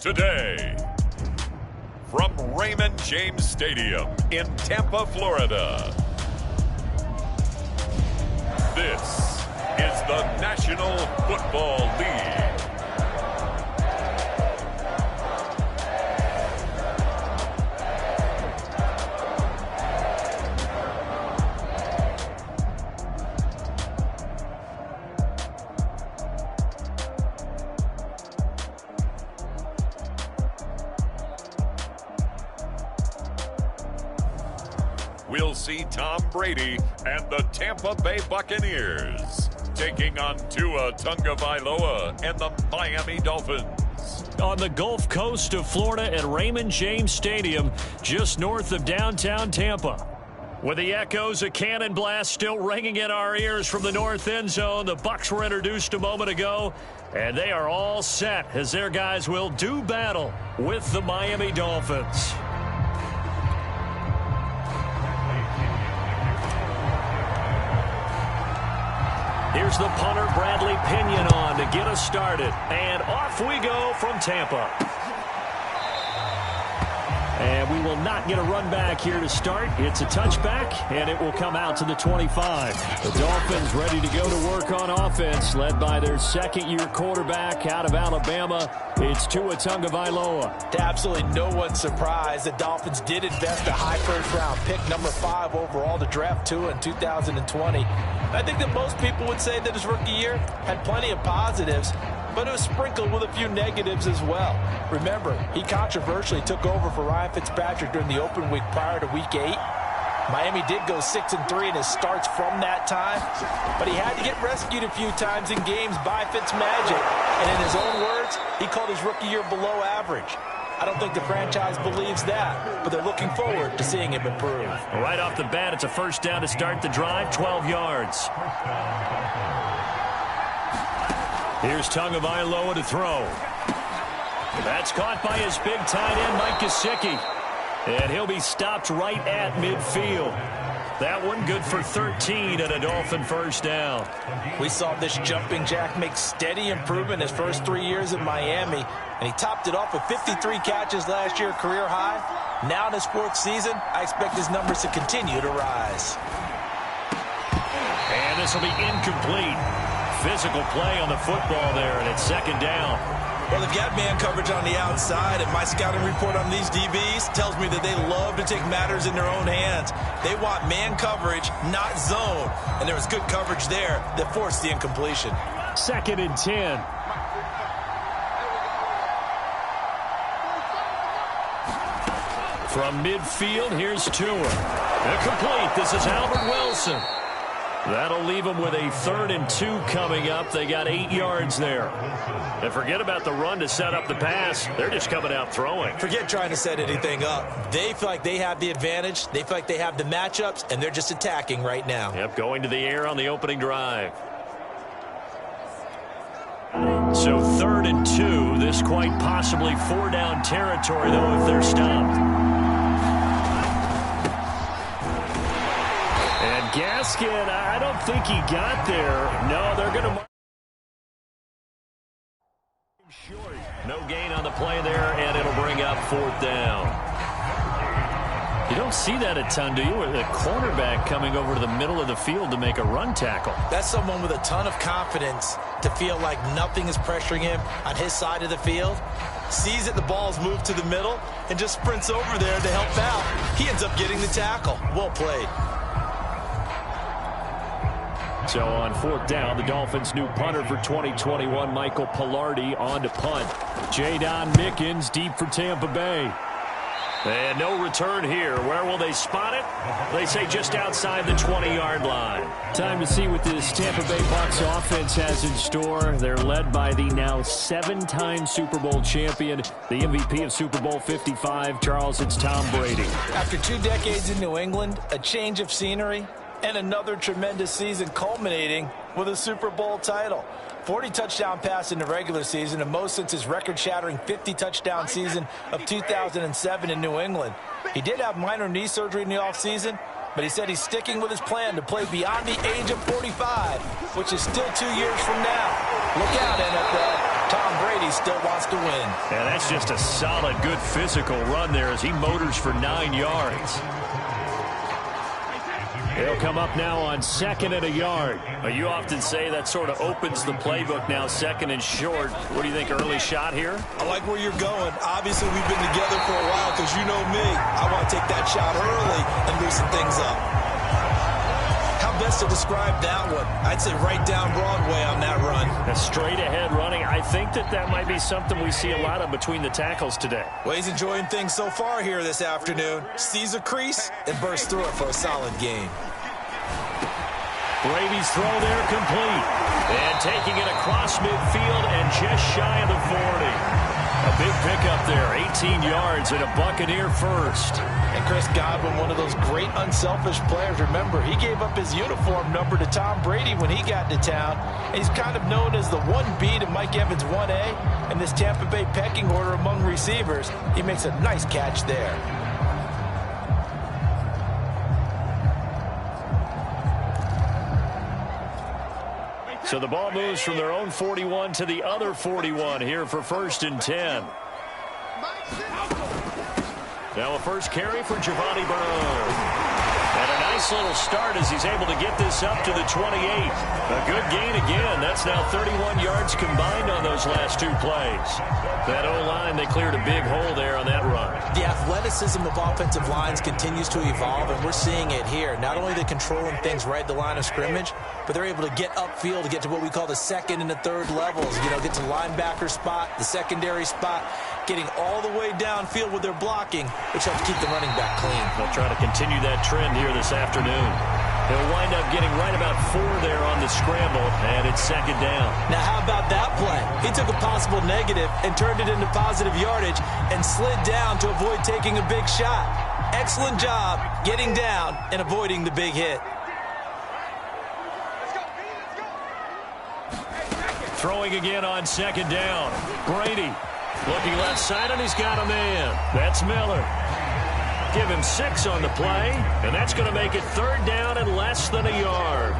Today, from Raymond James Stadium in Tampa, Florida, this is the National Football League. We'll see Tom Brady and the Tampa Bay Buccaneers taking on Tua Tagovailoa and the Miami Dolphins. On the Gulf Coast of Florida at Raymond James Stadium, just north of downtown Tampa. With the echoes of cannon blast still ringing in our ears from the north end zone, the Bucs were introduced a moment ago, and they are all set as their guys will do battle with the Miami Dolphins. Here's the punter, Bradley Pinion, on to get us started. And off we go from Tampa. And we will not get a run back here to start. It's a touchback, and it will come out to the 25. The Dolphins ready to go to work on offense, led by their second-year quarterback out of Alabama. It's Tua Tagovailoa. To absolutely no one's surprise, the Dolphins did invest a high first-round pick, number 5 overall, to draft Tua in 2020. I think that most people would say that his rookie year had plenty of positives, but it was sprinkled with a few negatives as well. Remember, he controversially took over for Ryan Fitzpatrick during the open week prior to Week 8. Miami did go 6-3 in his starts from that time, but he had to get rescued a few times in games by Fitzmagic. And in his own words, he called his rookie year below average. I don't think the franchise believes that, but they're looking forward to seeing him improve. Right off the bat, it's a first down to start the drive, 12 yards. Here's Tagovailoa to throw. That's caught by his big tight end, Mike Gesicki. And he'll be stopped right at midfield. That one good for 13 and a Dolphin first down. We saw this jumping jack make steady improvement his first 3 years in Miami, and he topped it off with 53 catches last year, career high. Now in his 4th season, I expect his numbers to continue to rise. And this will be incomplete. Physical play on the football there, and it's second down. Well, they've got man coverage on the outside, and my scouting report on these DBs tells me that they love to take matters in their own hands. They want man coverage, not zone, and there was good coverage there that forced the incompletion. 2nd and 10. From midfield, here's Tua. Incomplete. This is Albert Wilson. That'll leave them with a 3rd and 2 coming up. They got 8 yards there. And forget about the run to set up the pass. They're just coming out throwing. Forget trying to set anything up. They feel like they have the advantage. They feel like they have the matchups, and they're just attacking right now. Yep, going to the air on the opening drive. So 3rd and 2. This quite possibly 4-down territory, though, if they're stopped. Gaskin, I don't think he got there. No, they're going to... Short. No gain on the play there, and it'll bring up 4th down. You don't see that a ton, do you? With a cornerback coming over to the middle of the field to make a run tackle. That's someone with a ton of confidence to feel like nothing is pressuring him on his side of the field. Sees that the ball's moved to the middle and just sprints over there to help out. He ends up getting the tackle. Well played. So on 4th down, the Dolphins' new punter for 2021, Michael Palardy, on to punt. Jadon Mickens deep for Tampa Bay. And no return here. Where will they spot it? They say just outside the 20-yard line. Time to see what this Tampa Bay Bucs offense has in store. They're led by the now 7-time Super Bowl champion, the MVP of Super Bowl 55. Charles, it's Tom Brady. After 2 decades in New England, a change of scenery, and another tremendous season culminating with a Super Bowl title. 40 touchdown pass in the regular season, and most since his record-shattering 50-touchdown season of 2007 in New England. He did have minor knee surgery in the offseason, but he said he's sticking with his plan to play beyond the age of 45, which is still 2 years from now. Look out, NFL. Tom Brady still wants to win. And that's just a solid, good physical run there as he motors for 9 yards. He'll come up now on 2nd and a yard. You often say that sort of opens the playbook now, 2nd and short. What do you think, early shot here? I like where you're going. Obviously, we've been together for a while because you know me. I want to take that shot early and loosen things up. How best to describe that one? I'd say right down Broadway on that run. A straight ahead running. I think that might be something we see a lot of between the tackles today. Well, he's enjoying things so far here this afternoon. Sees a crease and bursts through it for a solid gain. Brady's throw there complete. And taking it across midfield and just shy of the 40. A big pickup there, 18 yards and a Buccaneer first. And Chris Godwin, one of those great unselfish players. Remember, he gave up his uniform number to Tom Brady when he got to town. And he's kind of known as the 1B to Mike Evans 1A. In this Tampa Bay pecking order among receivers, he makes a nice catch there. So the ball moves from their own 41 to the other 41 here for 1st and 10. Now a first carry for Giovanni Bernard. And a nice little start as he's able to get this up to the 28. A good gain again. That's now 31 yards combined on those last 2 plays. That O-line, they cleared a big hole there on that run. The athleticism of offensive lines continues to evolve, and we're seeing it here. Not only are they controlling things right at the line of scrimmage, but they're able to get upfield to get to what we call the 2nd and the 3rd levels. You know, get to linebacker spot, the secondary spot, getting all the way downfield with their blocking, which helps keep the running back clean. They'll try to continue that trend here this afternoon. He'll wind up getting right about 4 there on the scramble, and it's 2nd down. Now, how about that play? He took a possible negative and turned it into positive yardage and slid down to avoid taking a big shot. Excellent job getting down and avoiding the big hit. Throwing again on 2nd down. Brady looking left side, and he's got a man. That's Miller. Give him 6 on the play, and that's going to make it 3rd down and less than a yard.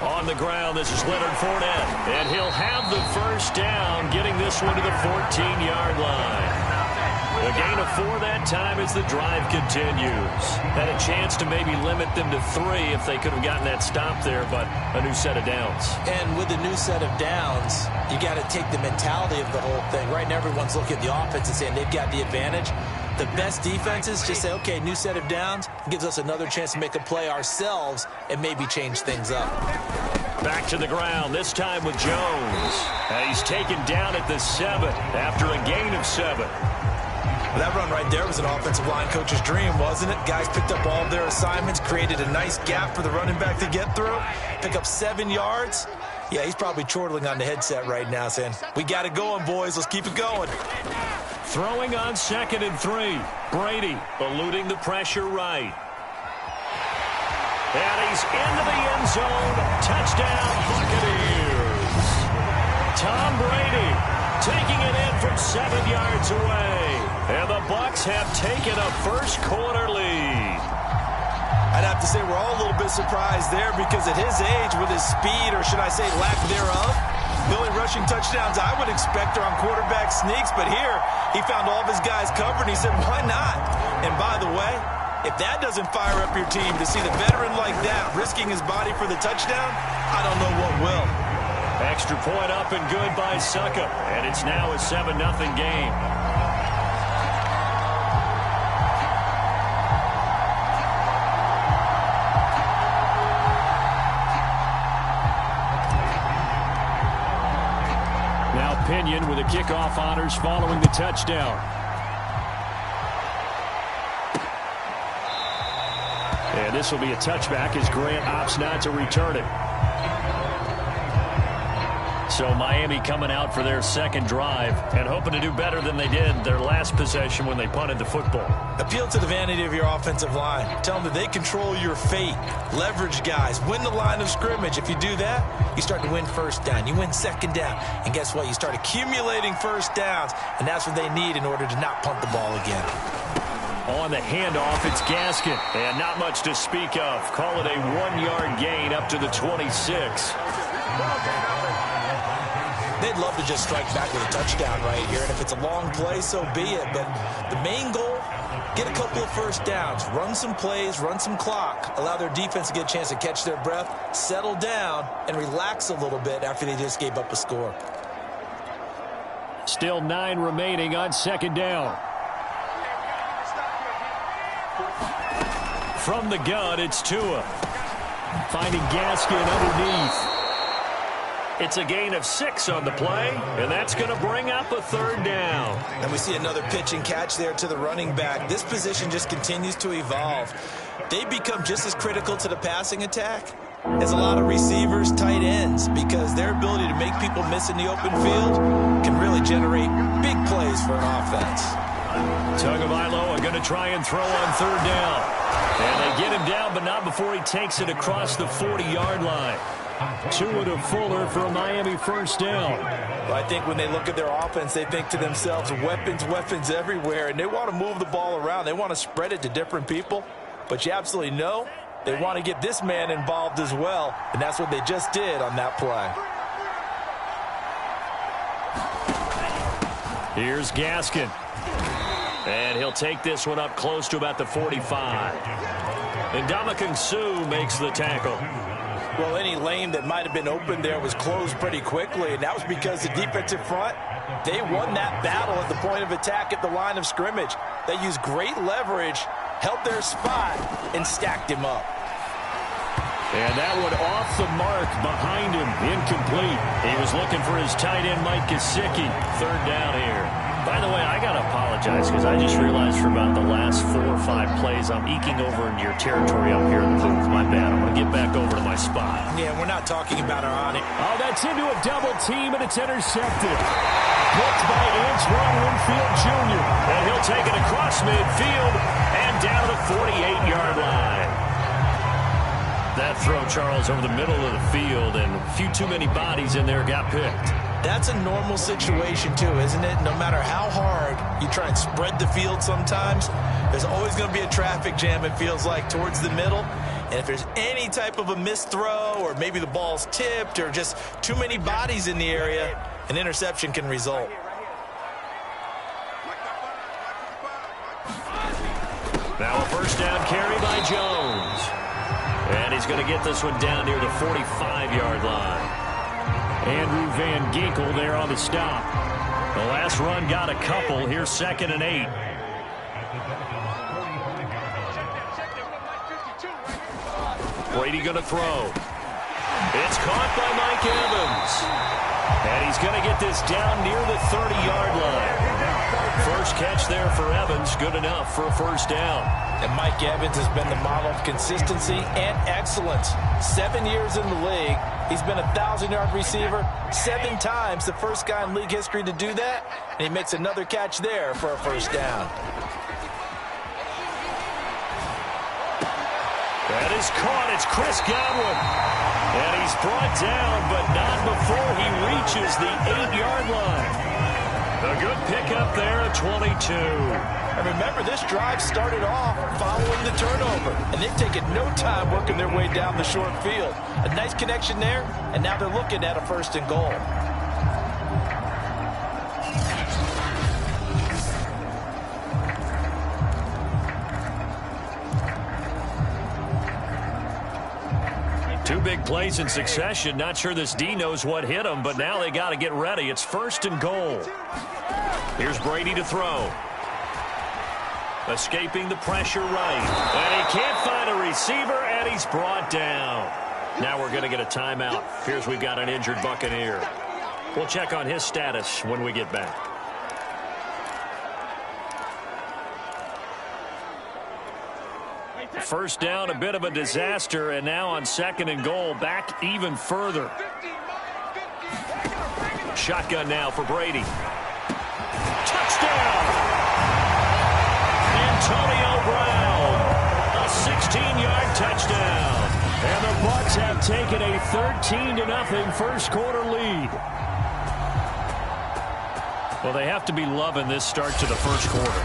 On the ground, this is Leonard Fournette, and he'll have the 1st down, getting this one to the 14-yard line. A gain of 4 that time as the drive continues. Had a chance to maybe limit them to 3 if they could have gotten that stop there, but a new set of downs. And with a new set of downs, you got to take the mentality of the whole thing. Right now, everyone's looking at the offense and saying they've got the advantage. The best defenses just say, okay, new set of downs, gives us another chance to make a play ourselves and maybe change things up. Back to the ground, this time with Jones. And he's taken down at the 7 after a gain of 7. That run right there was an offensive line coach's dream, wasn't it? Guys picked up all of their assignments, created a nice gap for the running back to get through, pick up 7 yards. Yeah, he's probably chortling on the headset right now saying, we got it going, boys. Let's keep it going. Throwing on 2nd and 3. Brady eluding the pressure right. And he's into the end zone. Touchdown, Buccaneers. Tom Brady taking it in from 7 yards away. And the Bucs have taken a first-quarter lead. I'd have to say we're all a little bit surprised there because at his age, with his speed, or should I say lack thereof, the only rushing touchdowns I would expect are on quarterback sneaks. But here, he found all of his guys covered, and he said, why not? And by the way, if that doesn't fire up your team to see the veteran like that risking his body for the touchdown, I don't know what will. Extra point up and good by Suckup. And it's now a 7-0 game. Now Pinion with the kickoff honors following the touchdown. And this will be a touchback as Grant opts not to return it. So Miami coming out for their 2nd drive and hoping to do better than they did their last possession when they punted the football. Appeal to the vanity of your offensive line. Tell them that they control your fate. Leverage guys. Win the line of scrimmage. If you do that, you start to win 1st down. You win 2nd down. And guess what? You start accumulating 1st downs. And that's what they need in order to not punt the ball again. On the handoff, it's Gaskin. And not much to speak of. Call it a 1-yard gain up to the 26. They'd love to just strike back with a touchdown right here. And if it's a long play, so be it. But the main goal, get a couple of first downs, run some plays, run some clock, allow their defense to get a chance to catch their breath, settle down, and relax a little bit after they just gave up a score. Still 9 remaining on second down. From the gun, it's Tua. Finding Gaskin underneath. It's a gain of 6 on the play, and that's going to bring up a third down. And we see another pitch and catch there to the running back. This position just continues to evolve. They become just as critical to the passing attack as a lot of receivers, tight ends, because their ability to make people miss in the open field can really generate big plays for an offense. Tagovailoa going to try and throw on third down. And they get him down, but not before he takes it across the 40-yard line. Tua to Fuller for a Miami first down. Well, I think when they look at their offense, they think to themselves, weapons everywhere, and they want to move the ball around. They want to spread it to different people, but you absolutely know they want to get this man involved as well, and that's what they just did on that play. Here's Gaskin. And he'll take this one up close to about the 45. And Ndamukong Suh makes the tackle. Well, any lane that might have been open there was closed pretty quickly, and that was because the defensive front, they won that battle at the point of attack at the line of scrimmage. They used great leverage, held their spot, and stacked him up. And that one off the mark behind him, incomplete. He was looking for his tight end, Mike Gesicki. Third down here. By the way, I got to apologize because I just realized for about the last 4 or 5 plays, I'm eking over into your territory up here in the booth. My bad. I'm going to get back over to my spot. Yeah, we're not talking about our on it. Oh, that's into a double team, and it's intercepted. Picked by Antoine Winfield Jr. And he'll take it across midfield and down the 48-yard line. That throw, Charles, over the middle of the field, and a few too many bodies in there got picked. That's a normal situation, too, isn't it? No matter how hard you try and spread the field sometimes, there's always going to be a traffic jam, it feels like, towards the middle. And if there's any type of a missed throw or maybe the ball's tipped or just too many bodies in the area, an interception can result. Now a first down carry by Jones. And he's going to get this one down near the 45-yard line. Andrew Van Ginkel there on the stop. The last run got a couple. Here's 2nd and 8. Brady going to throw. It's caught by Mike Evans. And he's going to get this down near the 30-yard line. First catch there for Evans. Good enough for a first down. And Mike Evans has been the model of consistency and excellence. 7 years in the league. He's been a 1,000-yard receiver 7 times, the first guy in league history to do that. And he makes another catch there for a first down. That is caught. It's Chris Godwin. And he's brought down, but not before he reaches the 8-yard line. A good pickup there at 22. And remember, this drive started off following the turnover. And they've taken no time working their way down the short field. A nice connection there, and now they're looking at a 1st and goal. Two big plays in succession. Not sure this D knows what hit him, but now they got to get ready. It's 1st and goal. Here's Brady to throw. Escaping the pressure right. And he can't find a receiver, and he's brought down. Now we're going to get a timeout. Here's we've got an injured Buccaneer. We'll check on his status when we get back. First down, a bit of a disaster, and now on 2nd and goal, back even further. Shotgun now for Brady. Touchdown! Antonio Brown, a 16-yard touchdown. And the Bucs have taken a 13-0 first quarter lead. Well, they have to be loving this start to the first quarter.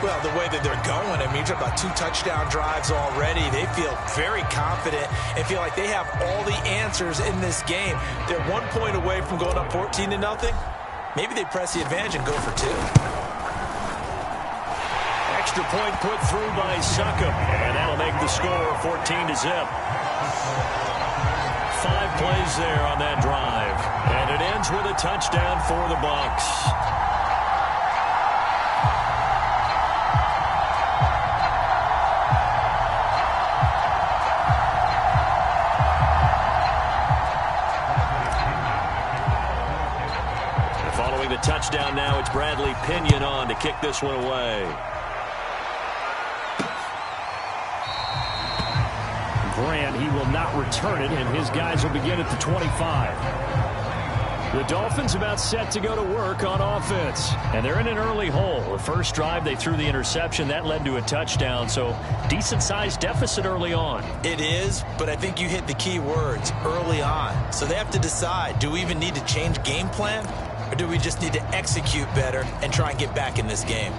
Well, the way that they're going, I mean, you're talking about 2 touchdown drives already. They feel very confident and feel like they have all the answers in this game. They're 1 point away from going up 14-0. Maybe they press the advantage and go for 2. Extra point put through by Succop, and that'll make the score 14-0. 5 plays there on that drive, and it ends with a touchdown for the Bucs. Following the touchdown now, it's Bradley Pinion on to kick this one away. Grant, he will not return it, and his guys will begin at the 25. The Dolphins about set to go to work on offense, and they're in an early hole. The first drive, they threw the interception. That led to a touchdown, so decent-sized deficit early on. It is, but I think you hit the key words, early on. So they have to decide, do we even need to change game plan, or do we just need to execute better and try and get back in this game?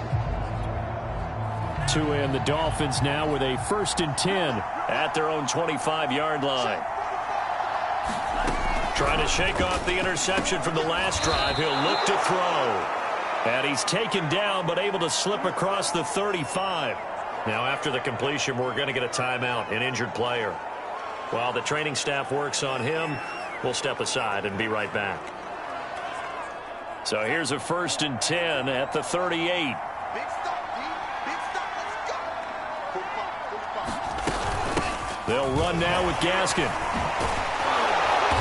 To end the Dolphins now with a 1st and 10 at their own 25-yard line. Trying to shake off the interception from the last drive. He'll look to throw. And he's taken down, but able to slip across the 35. Now, after the completion, we're going to get a timeout, an injured player. While the training staff works on him, we'll step aside and be right back. So here's a 1st and 10 at the 38. They'll run now with Gaskin.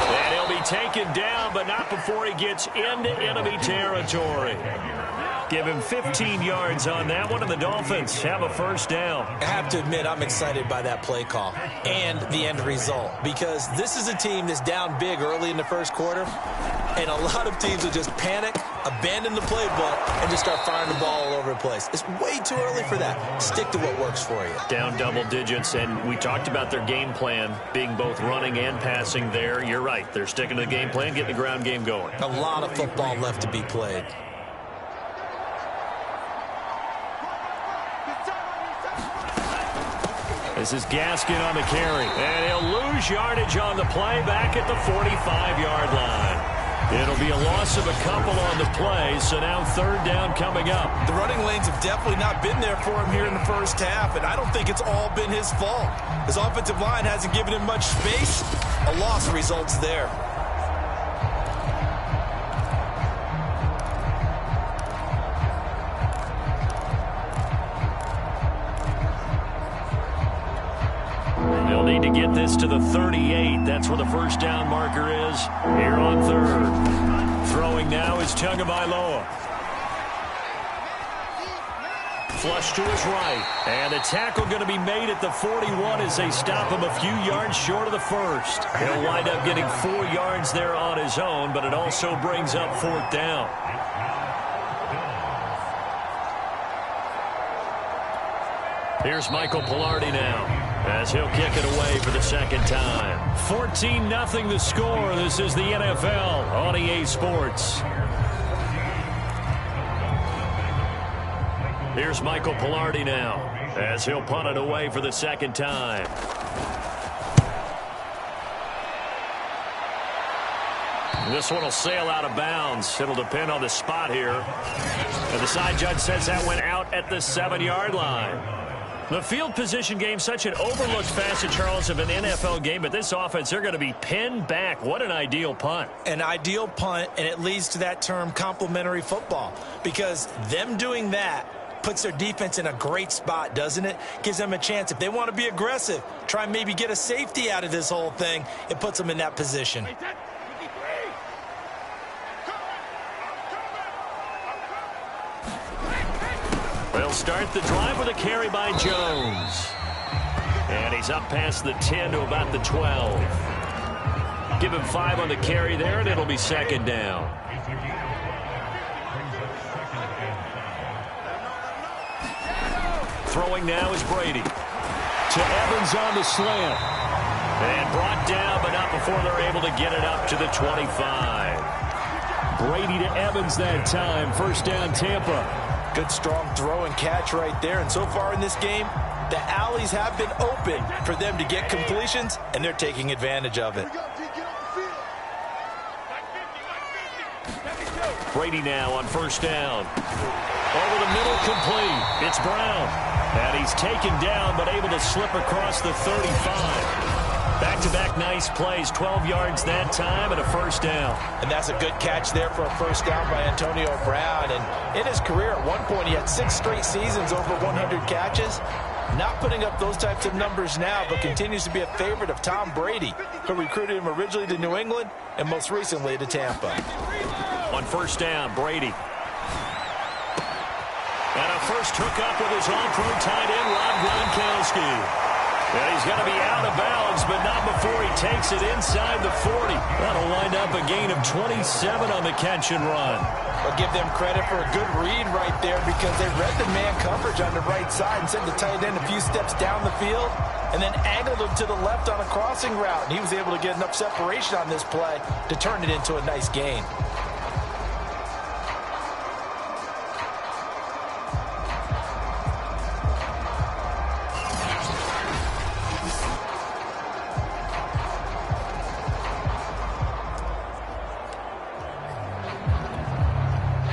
And he'll be taken down, but not before he gets into enemy territory. Give him 15 yards on that one, and the Dolphins have a 1st down. I have to admit, I'm excited by that play call and the end result, because this is a team that's down big early in the 1st quarter, and a lot of teams will just panic, abandon the playbook, and just start firing the ball all over the place. It's way too early for that. Stick to what works for you. Down double digits, and we talked about their game plan being both running and passing there. You're right. They're sticking to the game plan, getting the ground game going. A lot of football left to be played. This is Gaskin on the carry, and he'll lose yardage on the play back at the 45-yard line. It'll be a loss of a couple on the play, so now 3rd down coming up. The running lanes have definitely not been there for him here in the 1st half, and I don't think it's all been his fault. His offensive line hasn't given him much space. A loss results there. They'll need to get this to the 38. That's where the 1st down marker is here on 3rd. Throwing now is Tagovailoa. Flush to his right. And the tackle going to be made at the 41 as they stop him a few yards short of the 1st. He'll wind up getting 4 yards there on his own, but it also brings up 4th down. Here's Michael Pilardi now, as he'll kick it away for the 2nd time. 14-0 the score. This is the NFL on EA Sports. Here's Michael Pilardi now, as he'll punt it away for the 2nd time. This one will sail out of bounds. It'll depend on the spot here. And the side judge says that went out at the 7-yard line. The field position game, such an overlooked facet, Charles, of an NFL game, but this offense, they're going to be pinned back. What an ideal punt. An ideal punt, and it leads to that term complementary football, because them doing that puts their defense in a great spot, doesn't it? Gives them a chance. If they want to be aggressive, try and maybe get a safety out of this whole thing, it puts them in that position. They'll start the drive with a carry by Jones. And he's up past the 10 to about the 12. Give him 5 on the carry there, and it'll be 2nd down. Throwing now is Brady. To Evans on the slant. And brought down, but not before they're able to get it up to the 25. Brady to Evans that time. 1st down Tampa. Good, strong throw and catch right there. And so far in this game, the alleys have been open for them to get completions, and they're taking advantage of it. Brady now on first down. Over the middle, complete. It's Brown. And he's taken down, but able to slip across the 35. Back-to-back nice plays, 12 yards that time and a first down. And that's a good catch there for a first down by Antonio Brown. And in his career, at one point, he had 6 straight seasons over 100 catches. Not putting up those types of numbers now, but continues to be a favorite of Tom Brady, who recruited him originally to New England and most recently to Tampa. On first down, Brady. And a first hookup with his all-pro tight end, Rob Gronkowski. And he's going to be out of bounds, but not before he takes it inside the 40. That'll wind up a gain of 27 on the catch and run. I'll give them credit for a good read right there because they read the man coverage on the right side and sent the tight end a few steps down the field and then angled him to the left on a crossing route. And he was able to get enough separation on this play to turn it into a nice gain.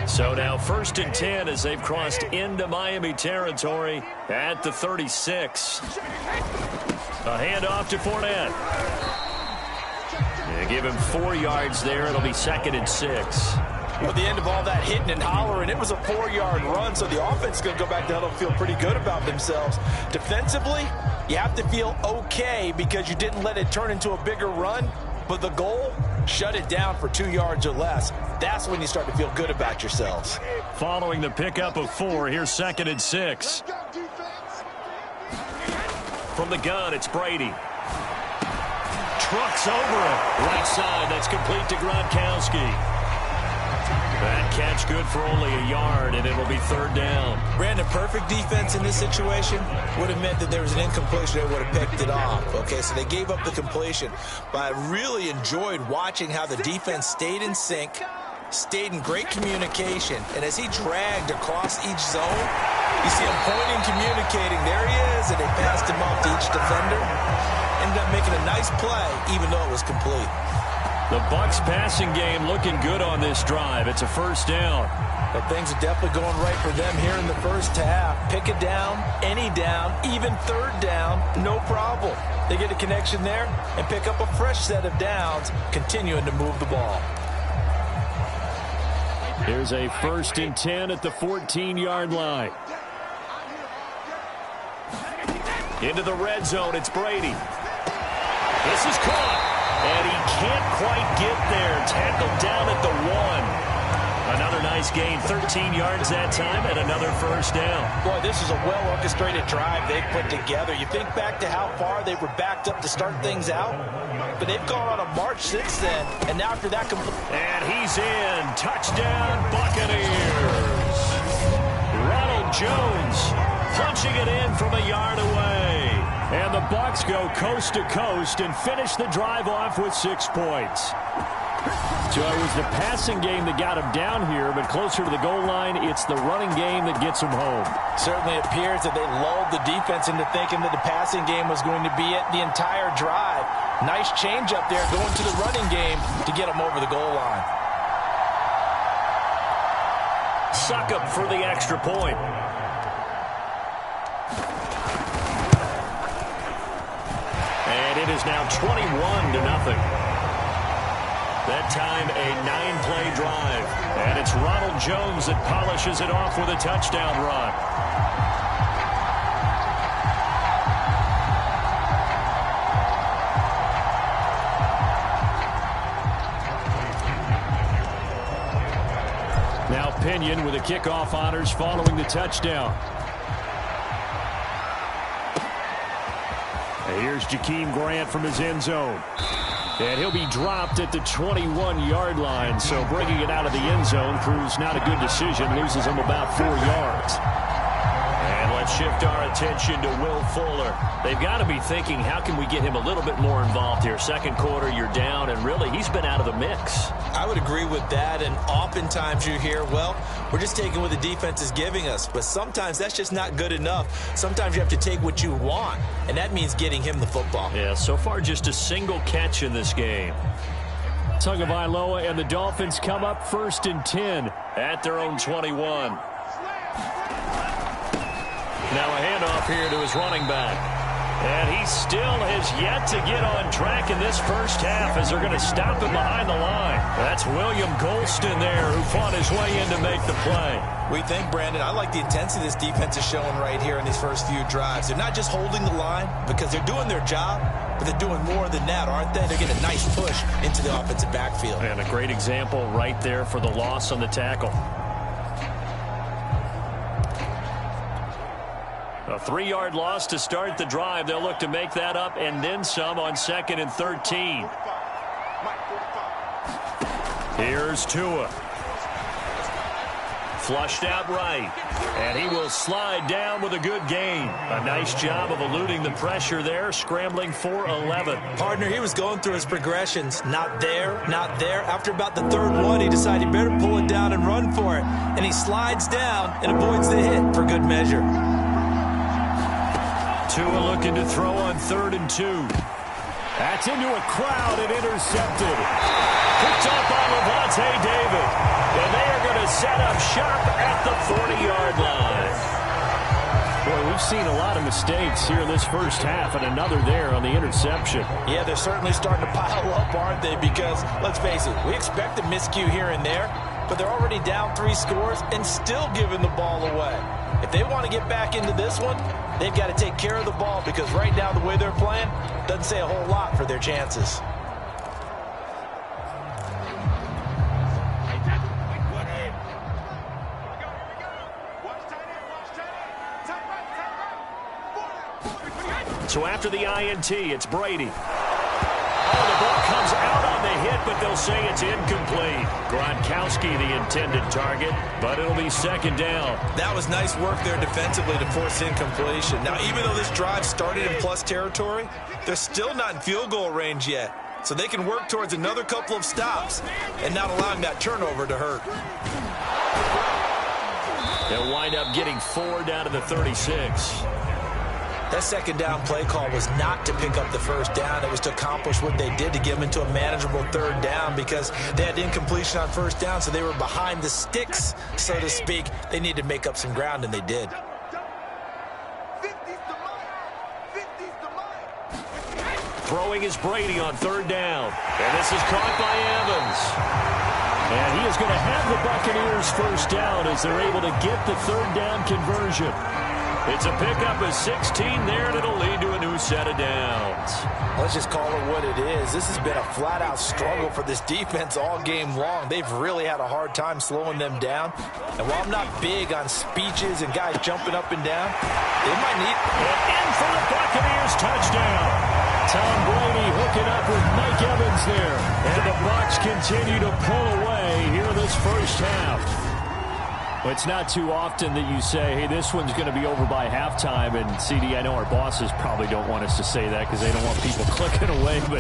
So now 1st and 10 as they've crossed into Miami territory at the 36. A handoff to Fournette. They give him 4 yards there. It'll be 2nd and 6. Well, at the end of all that hitting and hollering, it was a 4-yard run, so the offense is going to go back down and feel pretty good about themselves. Defensively, you have to feel okay because you didn't let it turn into a bigger run, but the goal, shut it down for 2 yards or less. That's when you start to feel good about yourselves. Following the pickup of 4, here's 2nd and 6. From the gun, it's Brady. Trucks over it. Right side, that's complete to Gronkowski. That catch good for only a yard, and it'll be 3rd down. Brandon, perfect defense in this situation would have meant that there was an incompletion. They would have picked it off. Okay, so they gave up the completion. But I really enjoyed watching how the defense stayed in sync, stayed in great communication. And as he dragged across each zone, you see him pointing, communicating. There he is, and they passed him off to each defender. Ended up making a nice play, even though it was complete. The Bucs passing game looking good on this drive. It's a 1st down. But things are definitely going right for them here in the first half. Pick it down, any down, even 3rd down, no problem. They get a connection there and pick up a fresh set of downs, continuing to move the ball. Here's a 1st and 10 at the 14-yard line. Into the red zone, it's Brady. This is caught. And he can't quite get there. Tackled down at the 1. Another nice gain. 13 yards that time and another 1st down. Boy, this is a well-orchestrated drive they've put together. You think back to how far they were backed up to start things out. But they've gone on a march since then. And now after that... And he's in. Touchdown, Buccaneers. Ronald Jones punching it in from a yard away. And the Bucs go coast to coast and finish the drive off with 6 points. So it was the passing game that got him down here, but closer to the goal line, it's the running game that gets him home. Certainly appears that they lulled the defense into thinking that the passing game was going to be it the entire drive. Nice change up there going to the running game to get him over the goal line. Succop for the extra point. And it is now 21-0. That time a 9-play drive. And it's Ronald Jones that polishes it off with a touchdown run. Now Pinion with the kickoff honors following the touchdown. And here's Jakeem Grant from his end zone. And he'll be dropped at the 21-yard line. So bringing it out of the end zone proves not a good decision. Loses him about 4 yards. And let's shift our attention to Will Fuller. They've got to be thinking, how can we get him a little bit more involved here? Second quarter, you're down, and really, he's been out of the mix. I would agree with that, and oftentimes you hear, well, we're just taking what the defense is giving us. But sometimes that's just not good enough. Sometimes you have to take what you want, and that means getting him the football. Yeah, so far just a single catch in this game. Tagovailoa and the Dolphins come up 1st and 10 at their own 21. Now a handoff here to his running back. And he still has yet to get on track in this first half as they're going to stop him behind the line. That's William Golston there who fought his way in to make the play. We think, Brandon, I like the intensity this defense is showing right here in these first few drives. They're not just holding the line because they're doing their job, but they're doing more than that, aren't they? They're getting a nice push into the offensive backfield. And a great example right there for the loss on the tackle. A 3-yard loss to start the drive. They'll look to make that up and then some on 2nd and 13. Here's Tua. Flushed out right. And he will slide down with a good gain. A nice job of eluding the pressure there, scrambling for 11. Partner, he was going through his progressions. Not there, not there. After about the 3rd one, he decided he better pull it down and run for it. And he slides down and avoids the hit for good measure. Tua looking to throw on 3rd and 2. That's into a crowd and intercepted. Picked up by Levante David. And they are going to set up shop at the 40-yard line. Boy, we've seen a lot of mistakes here in this first half, and another there on the interception. Yeah, they're certainly starting to pile up, aren't they? Because, let's face it, we expect a miscue here and there, but they're already down 3 scores and still giving the ball away. If they want to get back into this one, they've got to take care of the ball because right now the way they're playing doesn't say a whole lot for their chances. So after the INT, it's Brady. Oh, the ball comes out on the hit, but they'll say it's incomplete. Gronkowski, the intended target, but it'll be 2nd down. That was nice work there defensively to force incompletion. Now, even though this drive started in plus territory, they're still not in field goal range yet. So they can work towards another couple of stops and not allowing that turnover to hurt. They'll wind up getting 4 down to the 36. That 2nd down play call was not to pick up the 1st down. It was to accomplish what they did to get them into a manageable 3rd down because they had incompletion on 1st down, so they were behind the sticks, so to speak. They needed to make up some ground, and they did. Throwing is Brady on 3rd down. And this is caught by Evans. And he is going to have the Buccaneers 1st down as they're able to get the 3rd down conversion. It's a pickup of 16 there, and it'll lead to a new set of downs. Let's just call it what it is. This has been a flat-out struggle for this defense all game long. They've really had a hard time slowing them down. And while I'm not big on speeches and guys jumping up and down, they might need... And in for the Buccaneers touchdown. Tom Brady hooking up with Mike Evans there. And the Bucs continue to pull away here in this first half. Well, it's not too often that you say, hey, this one's going to be over by halftime. And, CD, I know our bosses probably don't want us to say that because they don't want people clicking away. But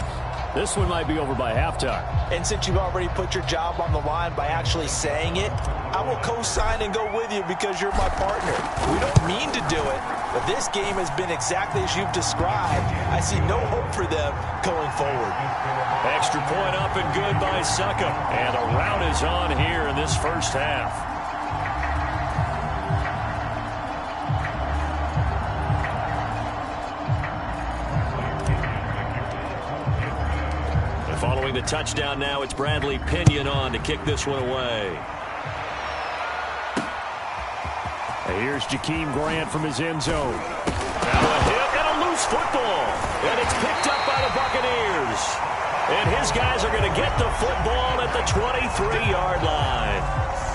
this one might be over by halftime. And since you've already put your job on the line by actually saying it, I will co-sign and go with you because you're my partner. We don't mean to do it, but this game has been exactly as you've described. I see no hope for them going forward. Extra point up and good by Suckup. And a rout is on here in this first half. Following the touchdown now, it's Bradley Pinion on to kick this one away. Here's Jakeem Grant from his end zone. Now a hit and a loose football. And it's picked up by the Buccaneers. And his guys are going to get the football at the 23-yard line.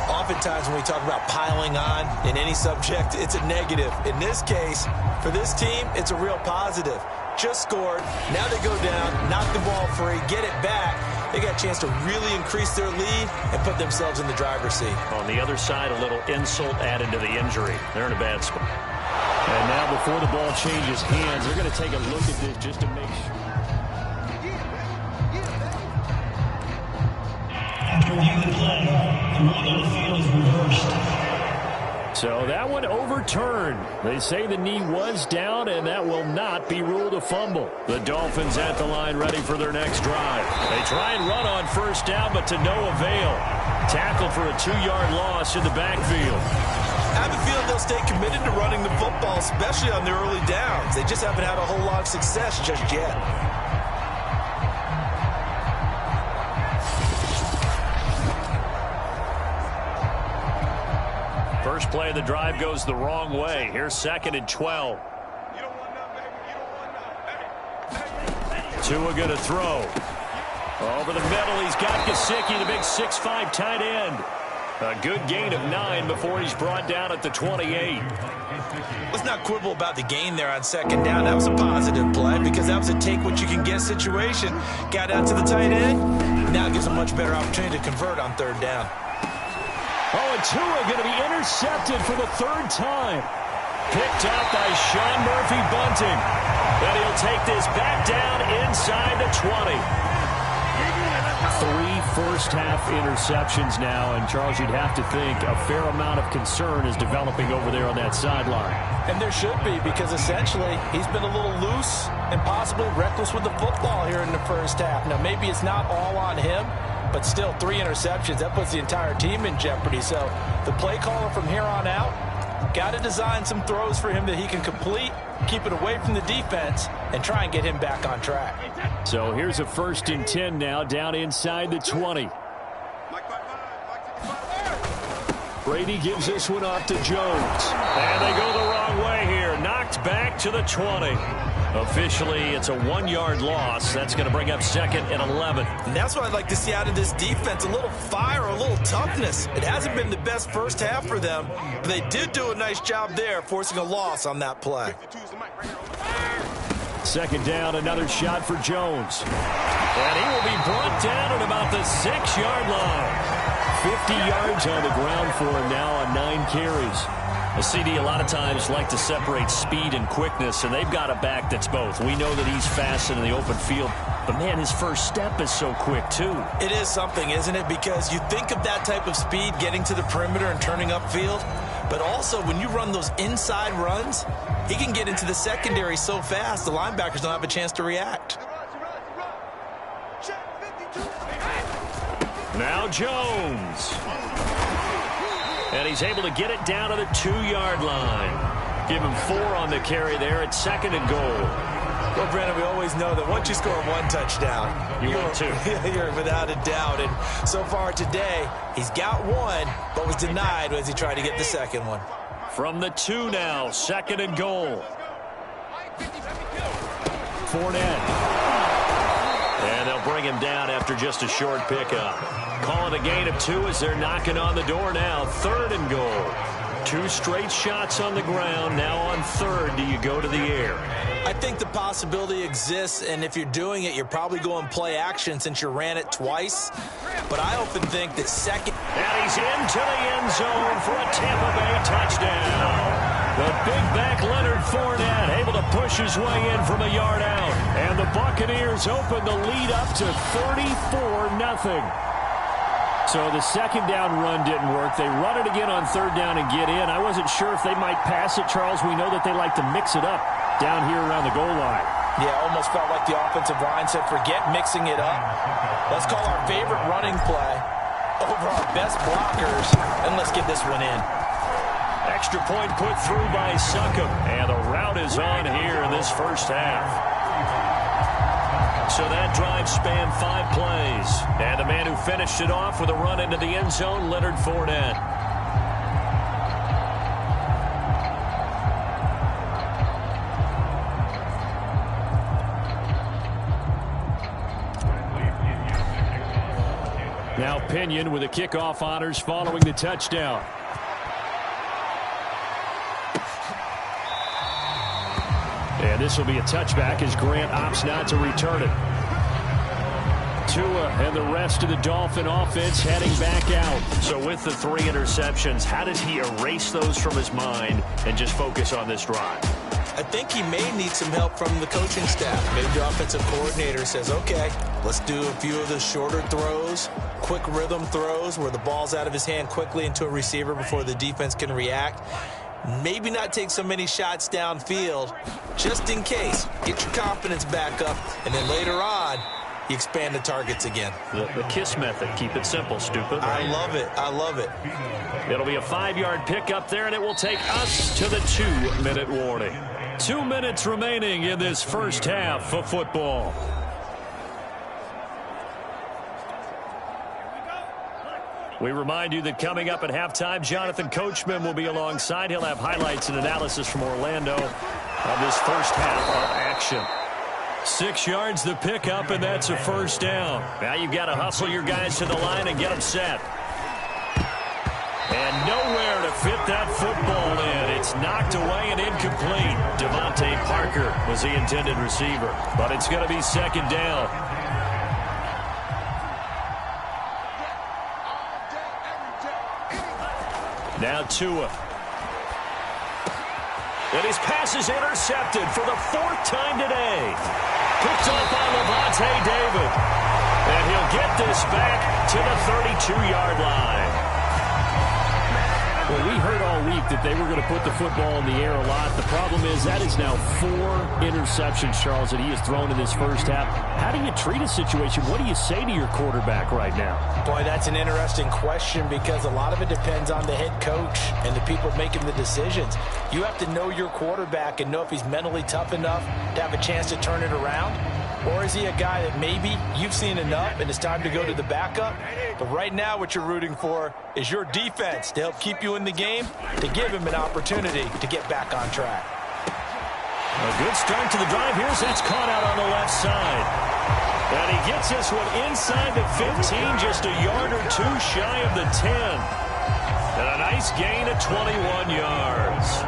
Oftentimes when we talk about piling on in any subject, it's a negative. In this case, for this team, it's a real positive. Just scored. Now they go down, knock the ball free, get it back. They got a chance to really increase their lead and put themselves in the driver's seat. On the other side, a little insult added to the injury. They're in a bad spot. And now before the ball changes hands, they're going to take a look at this just to make sure. After reviewing the play, the ruling on the field is reversed. So that one overturned. They say the knee was down, and that will not be ruled a fumble. The Dolphins at the line ready for their next drive. They try and run on first down, but to no avail. Tackle for a 2-yard loss in the backfield. I have a feeling they'll stay committed to running the football, especially on their early downs. They just haven't had a whole lot of success just yet. First play of the drive goes the wrong way. Here's 2nd and 12. Tua going to throw. Over the middle, he's got Gesicki, the big 6'5" tight end. A good gain of 9 before he's brought down at the 28. Let's not quibble about the gain there on 2nd down. That was a positive play because that was a take-what-you-can-get situation. Got out to the tight end. Now it gives a much better opportunity to convert on 3rd down. Oh, and Tua going to be intercepted for the 3rd time. Picked up by Sean Murphy-Bunting. Then he'll take this back down inside the 20. 3 first-half interceptions now, and Charles, you'd have to think a fair amount of concern is developing over there on that sideline. And there should be, because essentially he's been a little loose and possibly reckless with the football here in the first half. Now, maybe it's not all on him, but still 3 interceptions. That puts the entire team in jeopardy. So the play caller from here on out got to design some throws for him that he can complete, keep it away from the defense, and try and get him back on track. So here's a 1st and 10 now, down inside the 20. Brady gives this one off to Jones. And they go the wrong way here. Knocked back to the 20. Officially, it's a 1-yard loss. That's going to bring up 2nd and 11. And that's what I'd like to see out of this defense, a little fire, a little toughness. It hasn't been the best first half for them, but they did do a nice job there, forcing a loss on that play. 2nd down, another shot for Jones. And he will be brought down at about the 6-yard line. 50 yards on the ground for him now on 9 carries. A CD a lot of times like to separate speed and quickness, and they've got a back that's both. We know that he's fast in the open field, but man, his first step is so quick too. It is something, isn't it? Because you think of that type of speed getting to the perimeter and turning upfield, but also when you run those inside runs, he can get into the secondary so fast the linebackers don't have a chance to react. Now Jones. And he's able to get it down to the 2-yard line. Give him 4 on the carry there at 2nd and goal. Well, Brandon, we always know that once you score 1 touchdown, you're 2. You're without a doubt. And so far today, he's got 1, but was denied as he tried to get the 2nd one. From the 2 now, 2nd and goal. Fournette. And they'll bring him down after just a short pickup. Calling a gain of 2 as they're knocking on the door now. 3rd and goal. 2 straight shots on the ground. Now on 3rd, do you go to the air? I think the possibility exists, and if you're doing it, you're probably going play action since you ran it twice. But I often think that 2nd... And he's into the end zone for a Tampa Bay touchdown. The big back Leonard Fournette able to push his way in from a yard out. And the Buccaneers open the lead up to 34-0. So the 2nd down run didn't work. They run it again on 3rd down and get in. I wasn't sure if they might pass it, Charles. We know that they like to mix it up down here around the goal line. Yeah, almost felt like the offensive line said, forget mixing it up. Let's call our favorite running play over our best blockers, and let's get this one in. Extra point put through by Succop. And the route is on here in this first half. So that drive spanned 5 plays. And the man who finished it off with a run into the end zone, Leonard Fournette. Now Pinion with the kickoff honors following the touchdown. And this will be a touchback as Grant opts not to return it. Tua and the rest of the Dolphin offense heading back out. So with the 3 interceptions, how does he erase those from his mind and just focus on this drive? I think he may need some help from the coaching staff. Maybe the offensive coordinator says, okay, let's do a few of the shorter throws, quick rhythm throws where the ball's out of his hand quickly into a receiver before the defense can react. Maybe not take so many shots downfield, just in case. Get your confidence back up, and then later on, you expand the targets again. The KISS method. Keep it simple, stupid. Right? I love it. I love it. It'll be a 5-yard pickup there, and it will take us to the 2-minute warning. 2 minutes remaining in this first half of football. We remind you that coming up at halftime, Jonathan Coachman will be alongside. He'll have highlights and analysis from Orlando of this first half of action. 6 yards the pickup, and that's a first down. Now you've got to hustle your guys to the line and get them set. And nowhere to fit that football in. It's knocked away and incomplete. Devontae Parker was the intended receiver, but it's going to be second down. Now Tua. And his pass is intercepted for the 4th time today. Picked off by Levante David. And he'll get this back to the 32-yard line. Well, we heard all week that they were going to put the football in the air a lot. The problem is that is now 4 interceptions, Charles, that he has thrown in this first half. How do you treat a situation? What do you say to your quarterback right now? Boy, that's an interesting question because a lot of it depends on the head coach and the people making the decisions. You have to know your quarterback and know if he's mentally tough enough to have a chance to turn it around. Or is he a guy that maybe you've seen enough and it's time to go to the backup? But right now what you're rooting for is your defense to help keep you in the game, to give him an opportunity to get back on track. A good start to the drive. Here's that's caught out on the left side. And he gets this one inside the 15, just a yard or 2 shy of the 10. And a nice gain of 21 yards.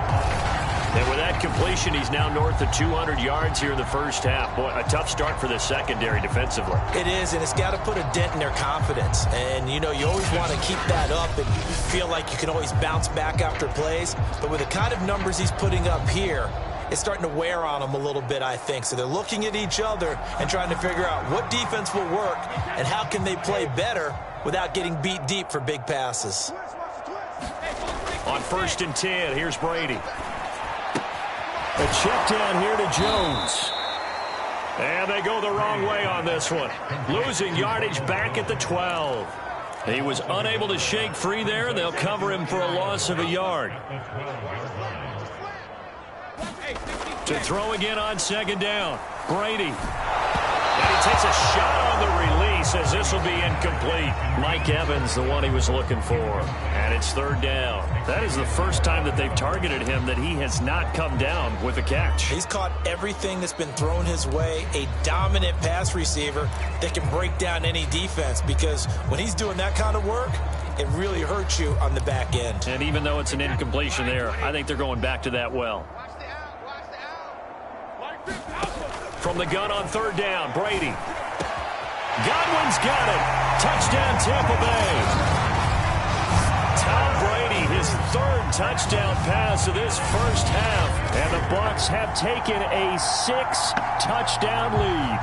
And with that completion, he's now north of 200 yards here in the first half. Boy, a tough start for the secondary defensively. It is, and it's got to put a dent in their confidence. And, you know, you always want to keep that up and feel like you can always bounce back after plays. But with the kind of numbers he's putting up here, it's starting to wear on them a little bit, I think. So they're looking at each other and trying to figure out what defense will work and how can they play better without getting beat deep for big passes. On 1st and 10, here's Brady. A check down here to Jones. And they go the wrong way on this one. Losing yardage back at the 12. He was unable to shake free there. They'll cover him for a loss of a yard. To throw again on 2nd down. Brady. And he takes a shot on the release as this will be incomplete. Mike Evans, the one he was looking for. And it's 3rd down. That is the first time that they've targeted him that he has not come down with a catch. He's caught everything that's been thrown his way. A dominant pass receiver that can break down any defense, because when he's doing that kind of work, it really hurts you on the back end. And even though it's an incompletion there, I think they're going back to that well. From the gun on 3rd down, Brady. Godwin's got it. Touchdown, Tampa Bay. Tom Brady, his 3rd touchdown pass of this first half. And the Bucs have taken a 6-touchdown lead.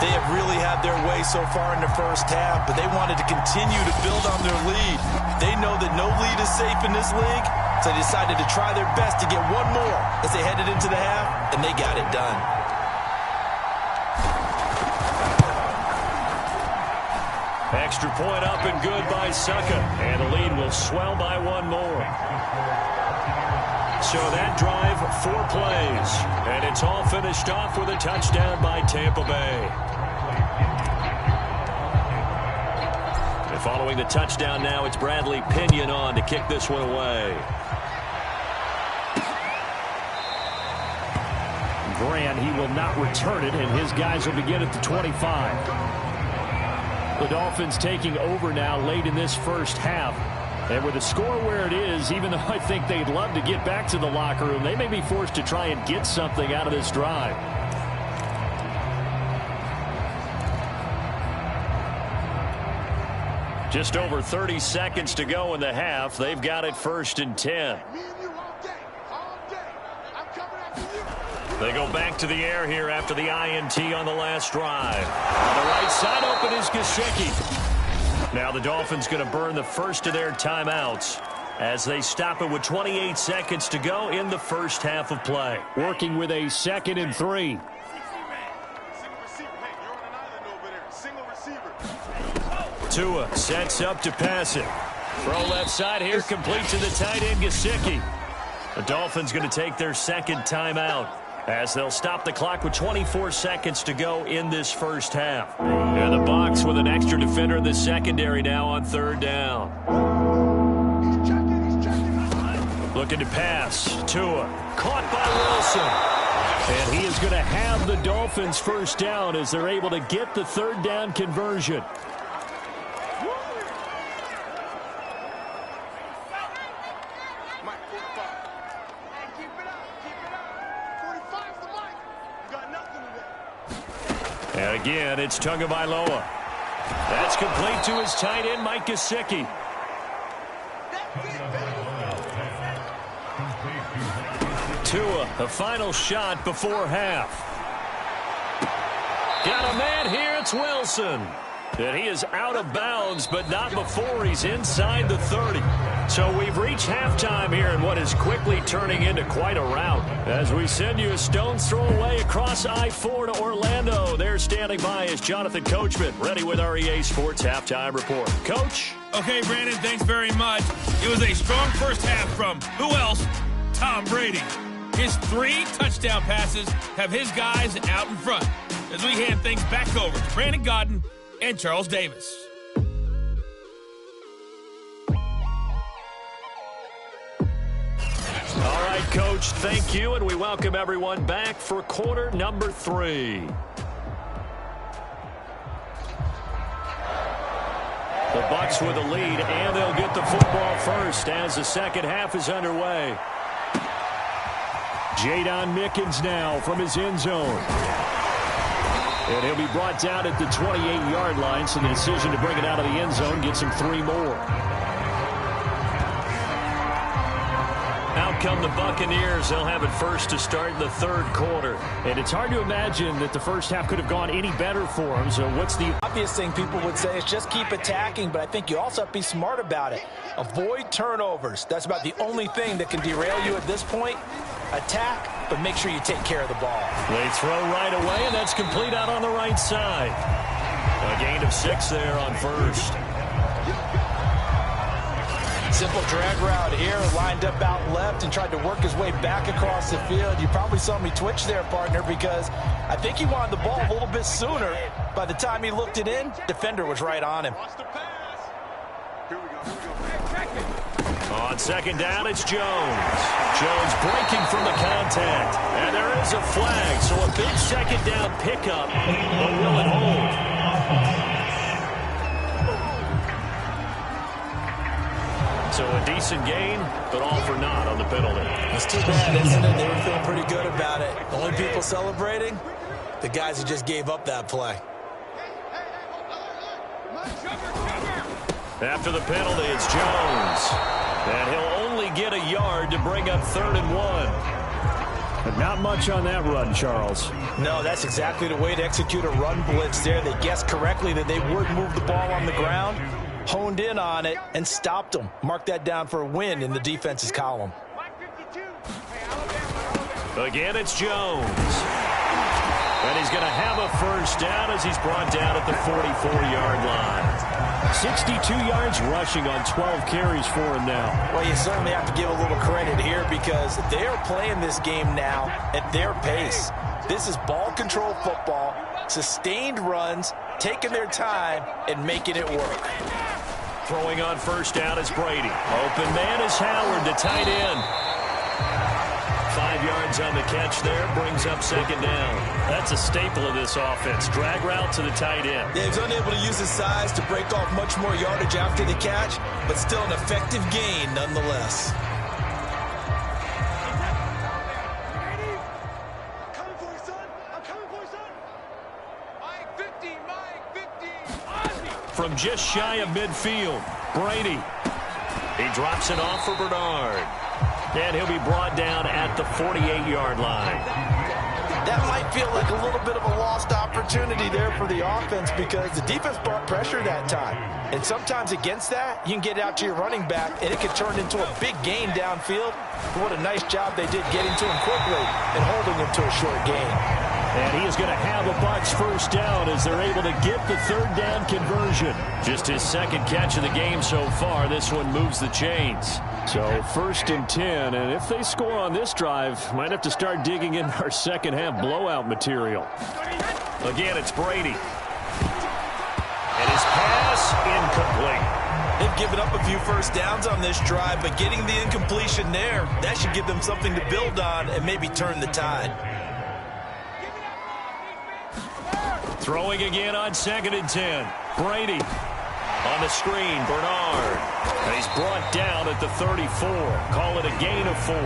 They have really had their way so far in the first half, but they wanted to continue to build on their lead. They know that no lead is safe in this league, so they decided to try their best to get one more as they headed into the half, and they got it done. Extra point up and good by Succa. And the lead will swell by 1 more. So that drive, 4 plays. And it's all finished off with a touchdown by Tampa Bay. And following the touchdown now, it's Bradley Pinion on to kick this one away. Grant, he will not return it, and his guys will begin at the 25. The Dolphins taking over now late in this first half. And with the score where it is, even though I think they'd love to get back to the locker room, they may be forced to try and get something out of this drive. Just over 30 seconds to go in the half. They've got it 1st and 10. They go back to the air here after the INT on the last drive. On the right side open is Gesicki. Now the Dolphins going to burn the first of their timeouts as they stop it with 28 seconds to go in the first half of play. Working with a 2nd and 3. Tua sets up to pass it. Throw left side here, complete to the tight end, Gesicki. The Dolphins going to take their 2nd timeout as they'll stop the clock with 24 seconds to go in this first half. And the box with an extra defender in the secondary now on 3rd down. Looking to pass. Tua caught by Wilson. And he is going to have the Dolphins 1st down as they're able to get the 3rd down conversion. And again, it's Tagovailoa. That's complete to his tight end, Mike Gesicki. Tua, the final shot before half. Got a man here, it's Wilson. And he is out of bounds, but not before he's inside the 30. So we've reached halftime here in what is quickly turning into quite a rout. As we send you a stone's throw away across I-4 to Orlando. There standing by is Jonathan Coachman, ready with our EA Sports Halftime Report. Coach? Okay, Brandon, thanks very much. It was a strong first half from, who else? Tom Brady. His 3 touchdown passes have his guys out in front. As we hand things back over to Brandon Godden and Charles Davis. All right, Coach, thank you, and we welcome everyone back for quarter number 3. The Bucs with a lead, and they'll get the football first as the second half is underway. Jadon Mickens now from his end zone. And he'll be brought down at the 28-yard line, so the decision to bring it out of the end zone gets him 3 more. Out come the Buccaneers. They'll have it first to start in the 3rd quarter. And it's hard to imagine that the first half could have gone any better for them. So what's the obvious thing people would say is just keep attacking, but I think you also have to be smart about it. Avoid turnovers. That's about the only thing that can derail you at this point. Attack, but make sure you take care of the ball. They throw right away, and that's complete out on the right side. A gain of 6 there on 1st. Simple drag route here, lined up out left and tried to work his way back across the field. You probably saw me twitch there, partner, because I think he wanted the ball a little bit sooner. By the time he looked it in, defender was right on him. On 2nd down, it's Jones. Jones breaking from the contact. And there is a flag, so a big 2nd down pickup, but will it hold? So a decent gain, but all for naught on the penalty. It's too bad, isn't it? They were feeling pretty good about it. The only people celebrating, the guys who just gave up that play. After the penalty, it's Jones. And he'll only get a yard to bring up 3rd and 1. But not much on that run, Charles. No, that's exactly the way to execute a run blitz there. They guessed correctly that they would move the ball on the ground, honed in on it, and stopped them. Mark that down for a win in the defense's column. Again, it's Jones. And he's going to have a 1st down as he's brought down at the 44-yard line. 62 yards rushing on 12 carries for him now. Well, you certainly have to give a little credit here because they are playing this game now at their pace. This is ball control football, sustained runs, taking their time, and making it work. Throwing on 1st down is Brady. Open man is Howard, the tight end. 5 yards on the catch there, brings up 2nd down. That's a staple of this offense. Drag route to the tight end. Yeah, he's unable to use his size to break off much more yardage after the catch, but still an effective gain nonetheless. from just shy of midfield. Brady. He drops it off for Bernard. And he'll be brought down at the 48-yard line. That might feel like a little bit of a lost opportunity there for the offense because the defense brought pressure that time. And sometimes against that, you can get out to your running back, and it could turn into a big gain downfield. But what a nice job they did getting to him quickly and holding him to a short gain. And he is going to have a Bucs first down as they're able to get the third down conversion. Just his second catch of the game so far. This one moves the chains. So 1st and 10, and if they score on this drive, might have to start digging in our second half blowout material. Again, it's Brady. And his pass incomplete. They've given up a few first downs on this drive, but getting the incompletion there, that should give them something to build on and maybe turn the tide. Throwing again on 2nd and 10. Brady on the screen. Bernard. And he's brought down at the 34. Call it a gain of 4.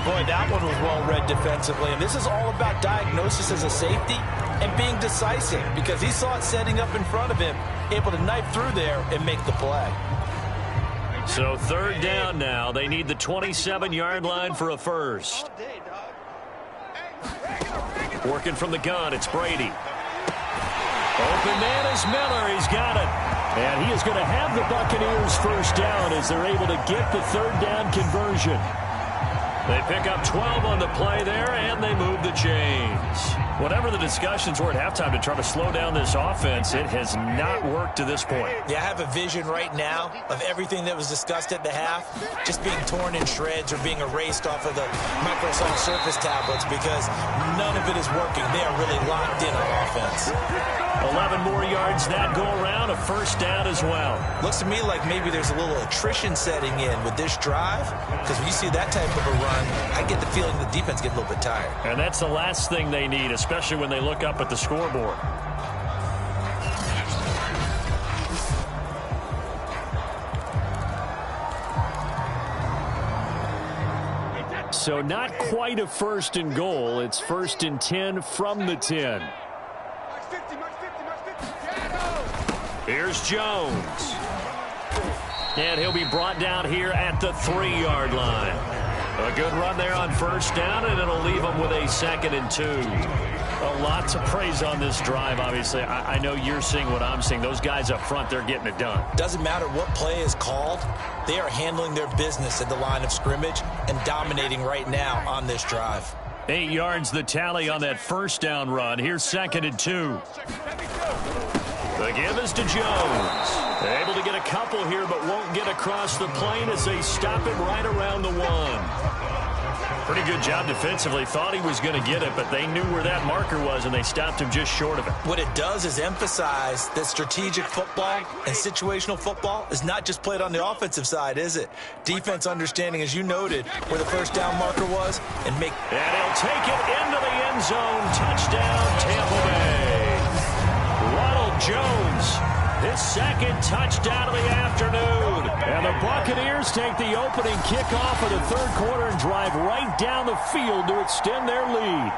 Boy, that one was well read defensively. And this is all about diagnosis as a safety and being decisive because he saw it setting up in front of him, able to knife through there and make the play. So 3rd down now. They need the 27-yard line for a first. Working from the gun, it's Brady. Open man is Miller. He's got it. And he is going to have the Buccaneers first down as they're able to get the third down conversion. They pick up 12 on the play there, and they move the chains. Whatever the discussions were at halftime to try to slow down this offense, it has not worked to this point. Yeah, I have a vision right now of everything that was discussed at the half just being torn in shreds or being erased off of the Microsoft Surface tablets because none of it is working. They are really locked in on offense. 11 more yards that go around, a first down as well. Looks to me like maybe there's a little attrition setting in with this drive because when you see that type of a run, I get the feeling the defense gets a little bit tired. And that's the last thing they need, especially when they look up at the scoreboard. So not quite a 1st and goal. It's 1st and 10 from the 10. Here's Jones. And he'll be brought down here at the 3-yard line. A good run there on first down, and it'll leave them with a 2nd and 2. A lot to praise on this drive, obviously. I know you're seeing what I'm seeing. Those guys up front, they're getting it done. Doesn't matter what play is called. They are handling their business at the line of scrimmage and dominating right now on this drive. 8 yards the tally on that first down run. Here's 2nd and 2. The give is to Jones. They're able to get a couple here, but won't get across the plane as they stop him right around the 1. Pretty good job defensively. Thought he was going to get it, but they knew where that marker was, and they stopped him just short of it. What it does is emphasize that strategic football and situational football is not just played on the offensive side, is it? Defense understanding, as you noted, where the first down marker was, and make... And he'll take it into the end zone. Touchdown, Tampa Bay. Ronald Jones, his 2nd touchdown of the afternoon. And the Buccaneers take the opening kickoff of the 3rd quarter and drive right down the field to extend their lead.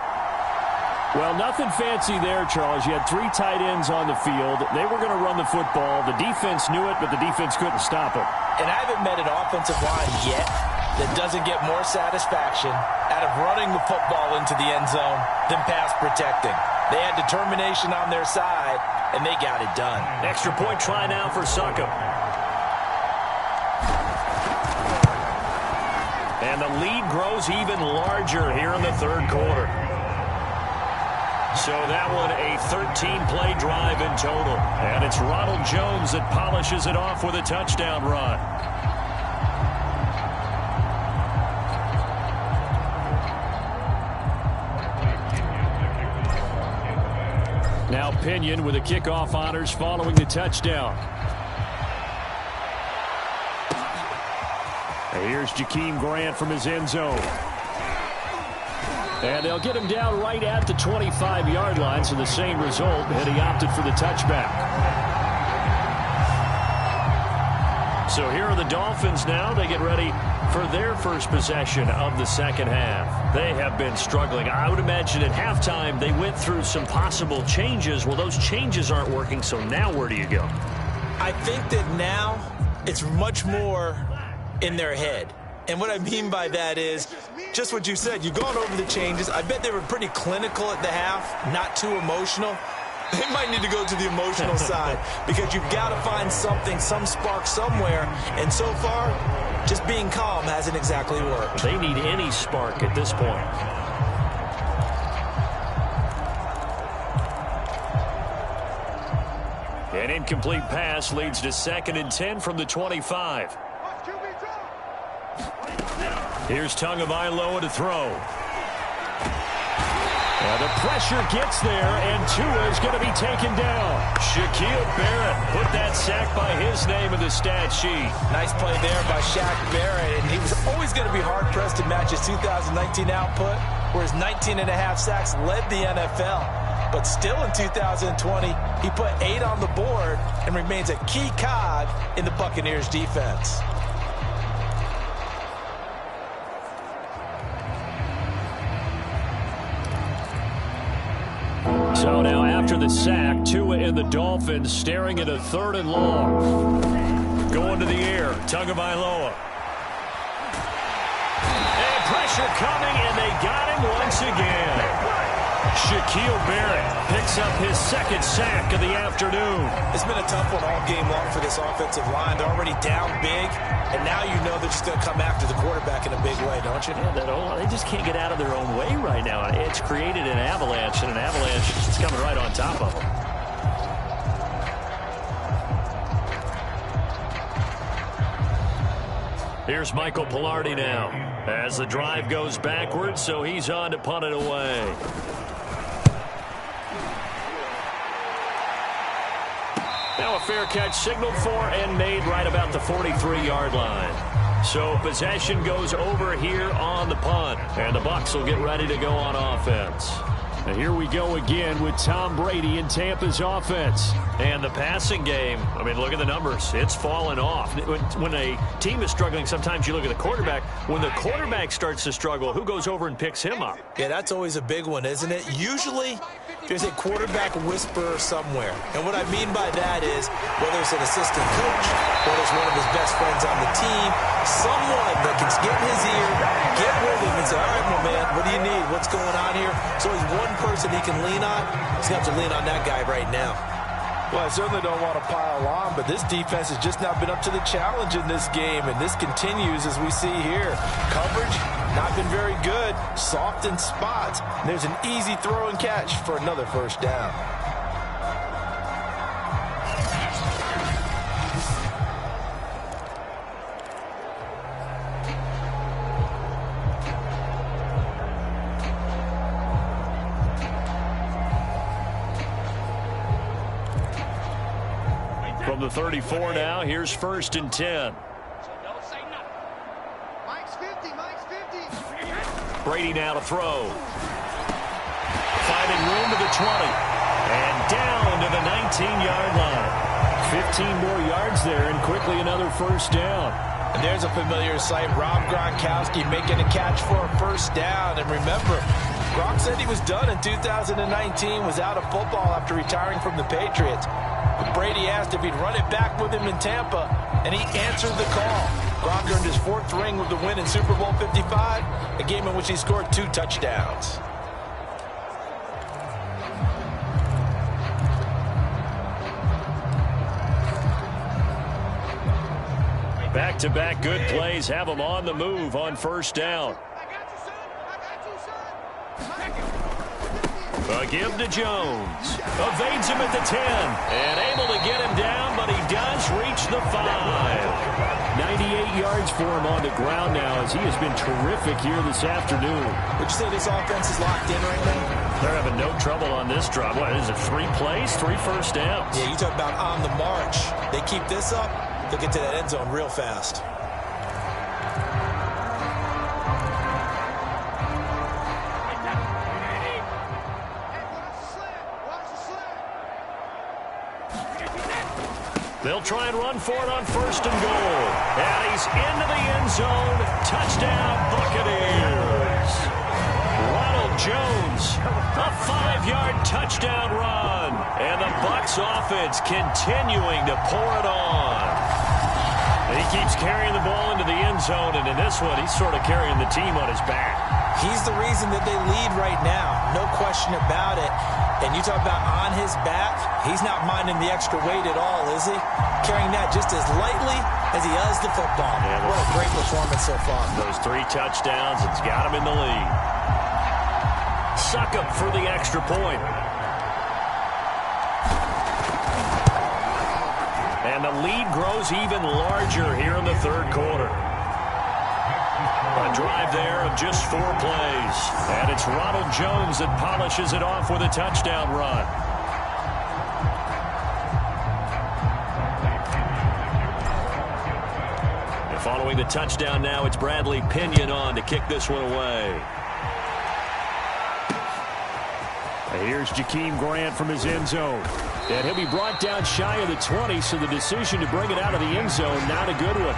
Well, nothing fancy there, Charles. You had 3 tight ends on the field. They were going to run the football. The defense knew it, but the defense couldn't stop it. And I haven't met an offensive line yet that doesn't get more satisfaction out of running the football into the end zone than pass protecting. They had determination on their side, and they got it done. Extra point try now for Succop. And the lead grows even larger here in the 3rd quarter. So that one a 13-play drive in total. And it's Ronald Jones that polishes it off with a touchdown run. Now Pinion with the kickoff honors following the touchdown. And here's Jakeem Grant from his end zone. And they'll get him down right at the 25-yard line, so the same result, and he opted for the touchback. So here are the Dolphins now. They get ready for their first possession of the second half. They have been struggling. I would imagine at halftime they went through some possible changes. Well, those changes aren't working, so now where do you go? I think that now it's much more in their head. And what I mean by that is just what you said. You've gone over the changes. I bet they were pretty clinical at the half, not too emotional. They might need to go to the emotional side because you've got to find something, some spark somewhere. And so far, just being calm hasn't exactly worked. They need any spark at this point. An incomplete pass leads to 2nd and 10 from the 25. Here's Tagovailoa to throw. The pressure gets there, and Tua is going to be taken down. Shaquille Barrett put that sack by his name in the stat sheet. Nice play there by Shaq Barrett, and he was always going to be hard-pressed to match his 2019 output, where his 19.5 sacks led the NFL. But still in 2020, he put 8 on the board and remains a key cog in the Buccaneers defense. So now after the sack, Tua and the Dolphins staring at a 3rd and long. Going to the air, Tagovailoa. And pressure coming, and they got him once again. Shaquille Barrett picks up his 2nd sack of the afternoon. It's been a tough one all game long for this offensive line. They're already down big, and now you know they're just going to come after the quarterback in a big way, don't you? Yeah, they just can't get out of their own way right now. It's created an avalanche, and an avalanche is coming right on top of them. Here's Michael Pilardi now as the drive goes backwards, so he's on to punt it away. Now a fair catch signaled for and made right about the 43-yard line. So possession goes over here on the punt, and the Bucs will get ready to go on offense. And here we go again with Tom Brady and Tampa's offense. And the passing game, I mean, look at the numbers. It's fallen off. When a team is struggling, sometimes you look at the quarterback. When the quarterback starts to struggle, who goes over and picks him up? Yeah, that's always a big one, isn't it? Usually, there's a quarterback whisperer somewhere. And what I mean by that is, whether it's an assistant coach, whether it's one of his best friends on the team, someone that can get in his ear, get with him and say, all right, my man, what do you need? What's going on here? So he's one person he can lean on. He's going to have to lean on that guy right now. Well, I certainly don't want to pile on, but this defense has just not been up to the challenge in this game, and this continues as we see here. Coverage, not been very good, soft in spots. And there's an easy throw and catch for another 1st down. From the 34 now, here's 1st and 10. Brady now to throw. Finding room to the 20. And down to the 19-yard line. 15 more yards there, and quickly another 1st down. And there's a familiar sight. Rob Gronkowski making a catch for a 1st down. And remember, Gronk said he was done in 2019, was out of football after retiring from the Patriots. But Brady asked if he'd run it back with him in Tampa, and he answered the call. Gronk earned his 4th ring with the win in Super Bowl 55, a game in which he scored 2 touchdowns. Back-to-back good plays have him on the move on 1st down. A give to Jones. Evades him at the 10. And able to get him down, but he does reach the 5. 98 yards for him on the ground now as he has been terrific here this afternoon. Would you say this offense is locked in right now? They're having no trouble on this drive. What is it, 3 plays, 3 1st downs? Yeah, you talk about on the march. They keep this up, they'll get to that end zone real fast. They'll try and run for it on 1st and goal. And he's into the end zone. Touchdown, Buccaneers. Ronald Jones, a 5-yard touchdown run. And the Bucs offense continuing to pour it on. He keeps carrying the ball into the end zone, and in this one, he's sort of carrying the team on his back. He's the reason that they lead right now. No question about it. And you talk about on his back, he's not minding the extra weight at all, is he? Carrying that just as lightly as he does the football. Yeah, what a great performance so far. Those 3 touchdowns, it's got him in the lead. Suck up for the extra point. And the lead grows even larger here in the 3rd quarter. A drive there of just 4 plays. And it's Ronald Jones that polishes it off with a touchdown run. And following the touchdown now, it's Bradley Pinion on to kick this one away. Here's Jakeem Grant from his end zone. And he'll be brought down shy of the 20, so the decision to bring it out of the end zone, not a good one.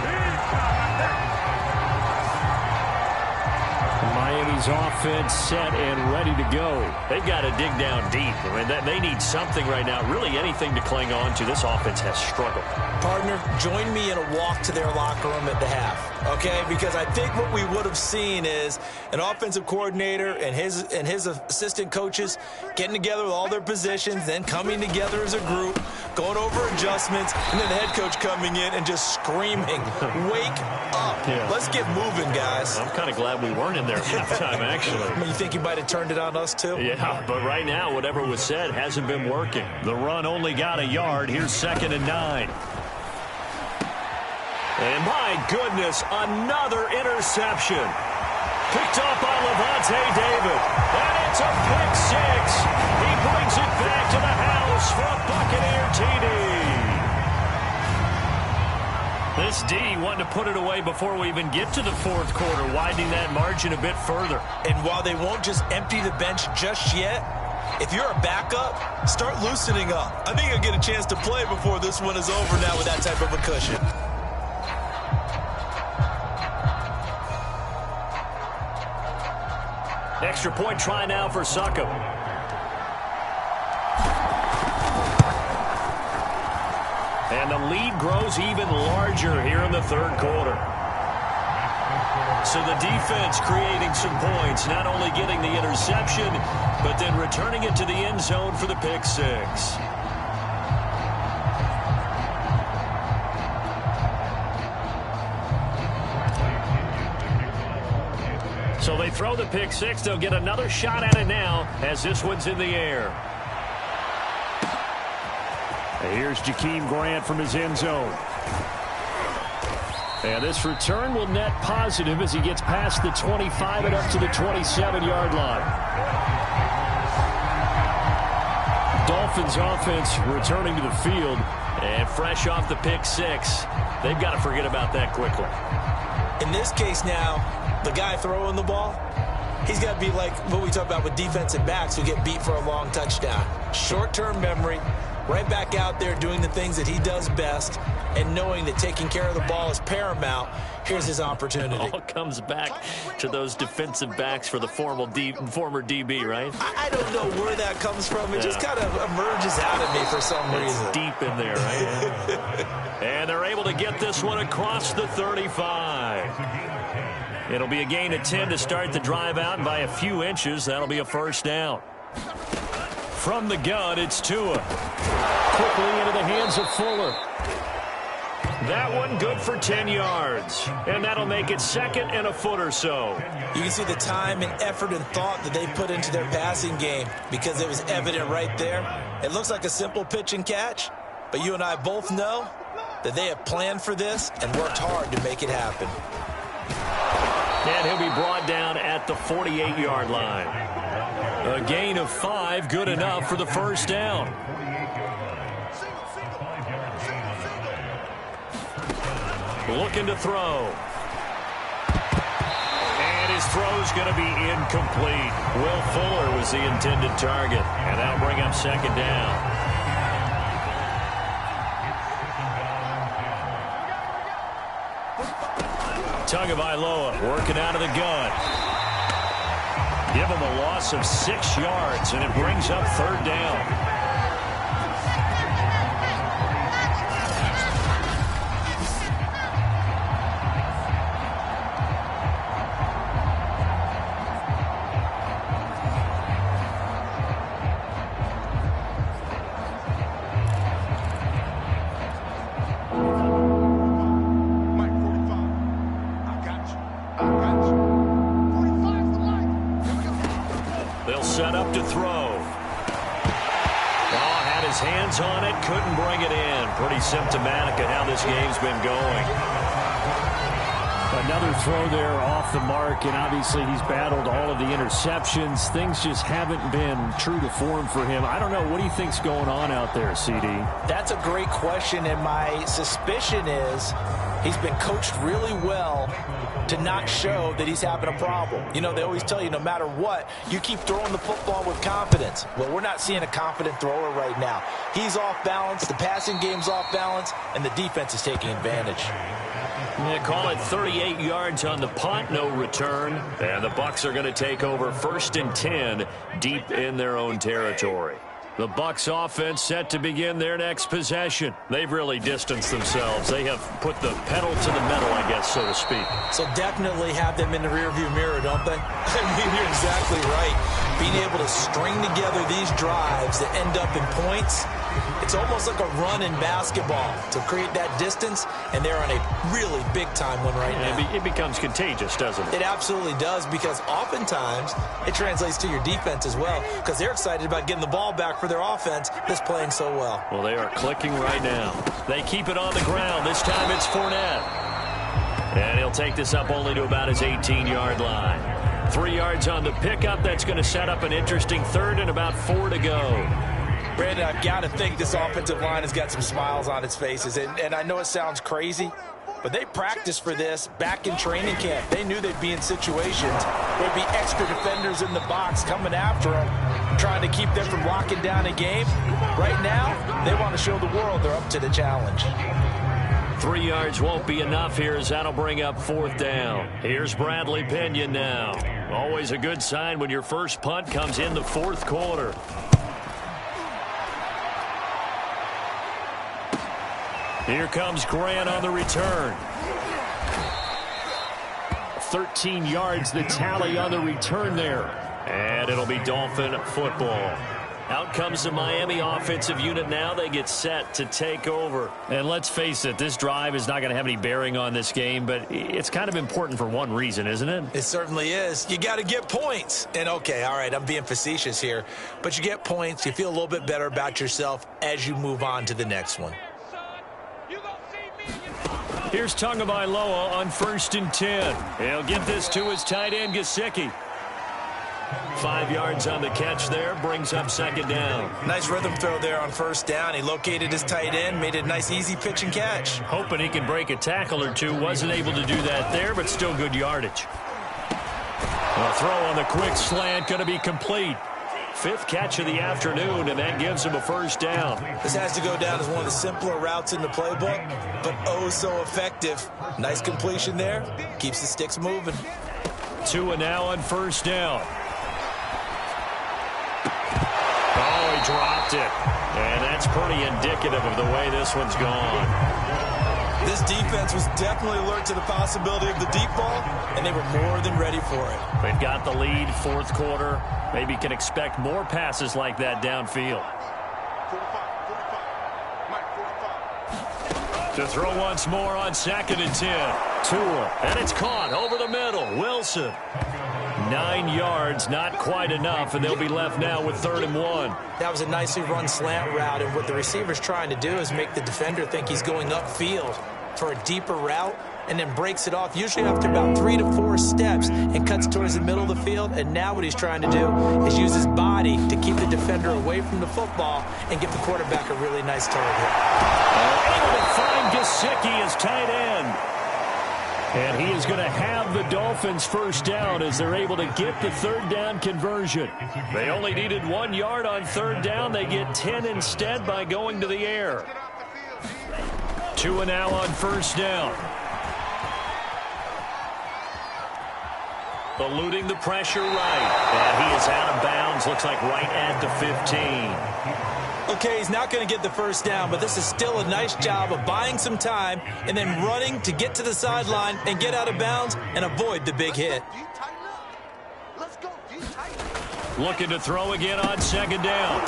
Miami's offense set and ready to go. They've got to dig down deep. I mean, they need something right now, really anything to cling on to. This offense has struggled. Partner, join me in a walk to their locker room at the half, okay? Because I think what we would have seen is an offensive coordinator and his assistant coaches getting together with all their positions, then coming together as a group, going over adjustments, and then the head coach coming in and just screaming, "Wake up. Yeah. Let's get moving, guys." I'm kind of glad we weren't in there at halftime, actually. I mean, you think you might have turned it on us, too? Yeah, but right now, whatever was said hasn't been working. The run only got a yard. Here's 2nd and 9. And my goodness, another interception. Picked up by Levante David. And it's a pick 6. He brings it back to the house for a Buccaneer TD. This D wanted to put it away before we even get to the 4th quarter, widening that margin a bit further. And while they won't just empty the bench just yet, if you're a backup, start loosening up. I think you'll get a chance to play before this one is over now with that type of a cushion. Extra point try now for Succop. And the lead grows even larger here in the 3rd quarter. So the defense creating some points, not only getting the interception, but then returning it to the end zone for the pick 6. So they throw the pick 6. They'll get another shot at it now as this one's in the air. Here's Jakeem Grant from his end zone. And this return will net positive as he gets past the 25 and up to the 27-yard line. Dolphins offense returning to the field. And fresh off the pick 6, they've got to forget about that quickly. In this case now, the guy throwing the ball, he's got to be like what we talk about with defensive backs who get beat for a long touchdown. Short-term memory, right back out there doing the things that he does best, and knowing that taking care of the ball is paramount. Here's his opportunity. It all comes back to those defensive backs for the former DB, right? I don't know where that comes from. It just kind of emerges out of me for some reason. It's deep in there, right? And they're able to get this one across the 35. It'll be a gain of 10 to start the drive out, and by a few inches, that'll be a 1st down. From the gun, it's Tua. Quickly into the hands of Fuller. That one good for 10 yards. And that'll make it 2nd and a foot or so. You can see the time and effort and thought that they put into their passing game because it was evident right there. It looks like a simple pitch and catch, but you and I both know that they have planned for this and worked hard to make it happen. And he'll be brought down at the 48-yard line. A gain of 5, good enough for the 1st down. Looking to throw. And his throw's going to be incomplete. Will Fuller was the intended target. And that'll bring up 2nd down. Tagovailoa working out of the gun. Give him a loss of 6 yards, and it brings up third down. Set up to throw. Had his hands on it, couldn't bring it in. Pretty symptomatic of how this game's been going. Another throw there off the mark, and obviously he's battled all of the interceptions. Things just haven't been true to form for him. I don't know. What do you think's going on out there, CD? That's a great question, and my suspicion is he's been coached really well to not show that he's having a problem. You know, they always tell you no matter what, you keep throwing the football with confidence. Well, we're not seeing a confident thrower right now. He's off balance, the passing game's off balance, and the defense is taking advantage. They call it 38 yards on the punt, no return. And the Bucs are going to take over 1st and 10 deep in their own territory. The Bucs offense set to begin their next possession. They've really distanced themselves. They have put the pedal to the metal, I guess, so to speak. So definitely have them in the rearview mirror, don't they? I mean, you're exactly right. Being able to string together these drives that end up in points, it's almost like a run in basketball to create that distance, and they're on a really big-time one right now. It becomes contagious, doesn't it? It absolutely does, because oftentimes it translates to your defense as well, because they're excited about getting the ball back for their offense that's playing so well. Well, they are clicking right now. They keep it on the ground. This time it's Fournette. And he'll take this up only to about his 18-yard line. 3 yards on the pickup. That's going to set up an interesting third and about 4 to go. Brandon, I've got to think this offensive line has got some smiles on its faces. And I know it sounds crazy, but they practiced for this back in training camp. They knew they'd be in situations where there'd be extra defenders in the box coming after them, trying to keep them from locking down a game. Right now, they want to show the world they're up to the challenge. 3 yards won't be enough here, as that'll bring up 4th down. Here's Bradley Pinion now. Always a good sign when your first punt comes in the 4th quarter. Here comes Grant on the return. 13 yards the tally on the return there. And it'll be Dolphin football. Out comes the Miami offensive unit now. They get set to take over. And let's face it, this drive is not going to have any bearing on this game, but it's kind of important for one reason, isn't it? It certainly is. You got to get points. And, okay, all right, I'm being facetious here, but you get points. You feel a little bit better about yourself as you move on to the next one. Here's Tagovailoa on 1st and 10. He'll get this to his tight end, Gesicki. 5 yards on the catch there, brings up 2nd down. Nice rhythm throw there on 1st down. He located his tight end, made it a nice easy pitch and catch. Hoping he can break a tackle or two. Wasn't able to do that there, but still good yardage. A throw on the quick slant, going to be complete. 5th catch of the afternoon, and that gives him a 1st down. This has to go down as one of the simpler routes in the playbook, but oh so effective. Nice completion there. Keeps the sticks moving. Tua now on 1st down. Oh, he dropped it. And that's pretty indicative of the way this one's gone. This defense was definitely alert to the possibility of the deep ball, and they were more than ready for it. They've got the lead, 4th quarter. Maybe can expect more passes like that downfield. To throw once more on 2nd and 10. Tua, and it's caught over the middle. Wilson. 9 yards, not quite enough, and they'll be left now with 3rd and 1. That was a nicely run slant route, and what the receiver's trying to do is make the defender think he's going upfield for a deeper route, and then breaks it off, usually after about 3 to 4 steps, and cuts towards the middle of the field. And now what he's trying to do is use his body to keep the defender away from the football and give the quarterback a really nice target. Able to find Gesicki as tight end. And he is going to have the Dolphins' 1st down as they're able to get the 3rd down conversion. They only needed 1 yard on 3rd down. They get 10 instead by going to the air. Tua now on 1st down. eluding the pressure right. And he is out of bounds, looks like right at the 15. Okay, he's not going to get the first down, but this is still a nice job of buying some time and then running to get to the sideline and get out of bounds and avoid the big hit. Looking to throw again on second down.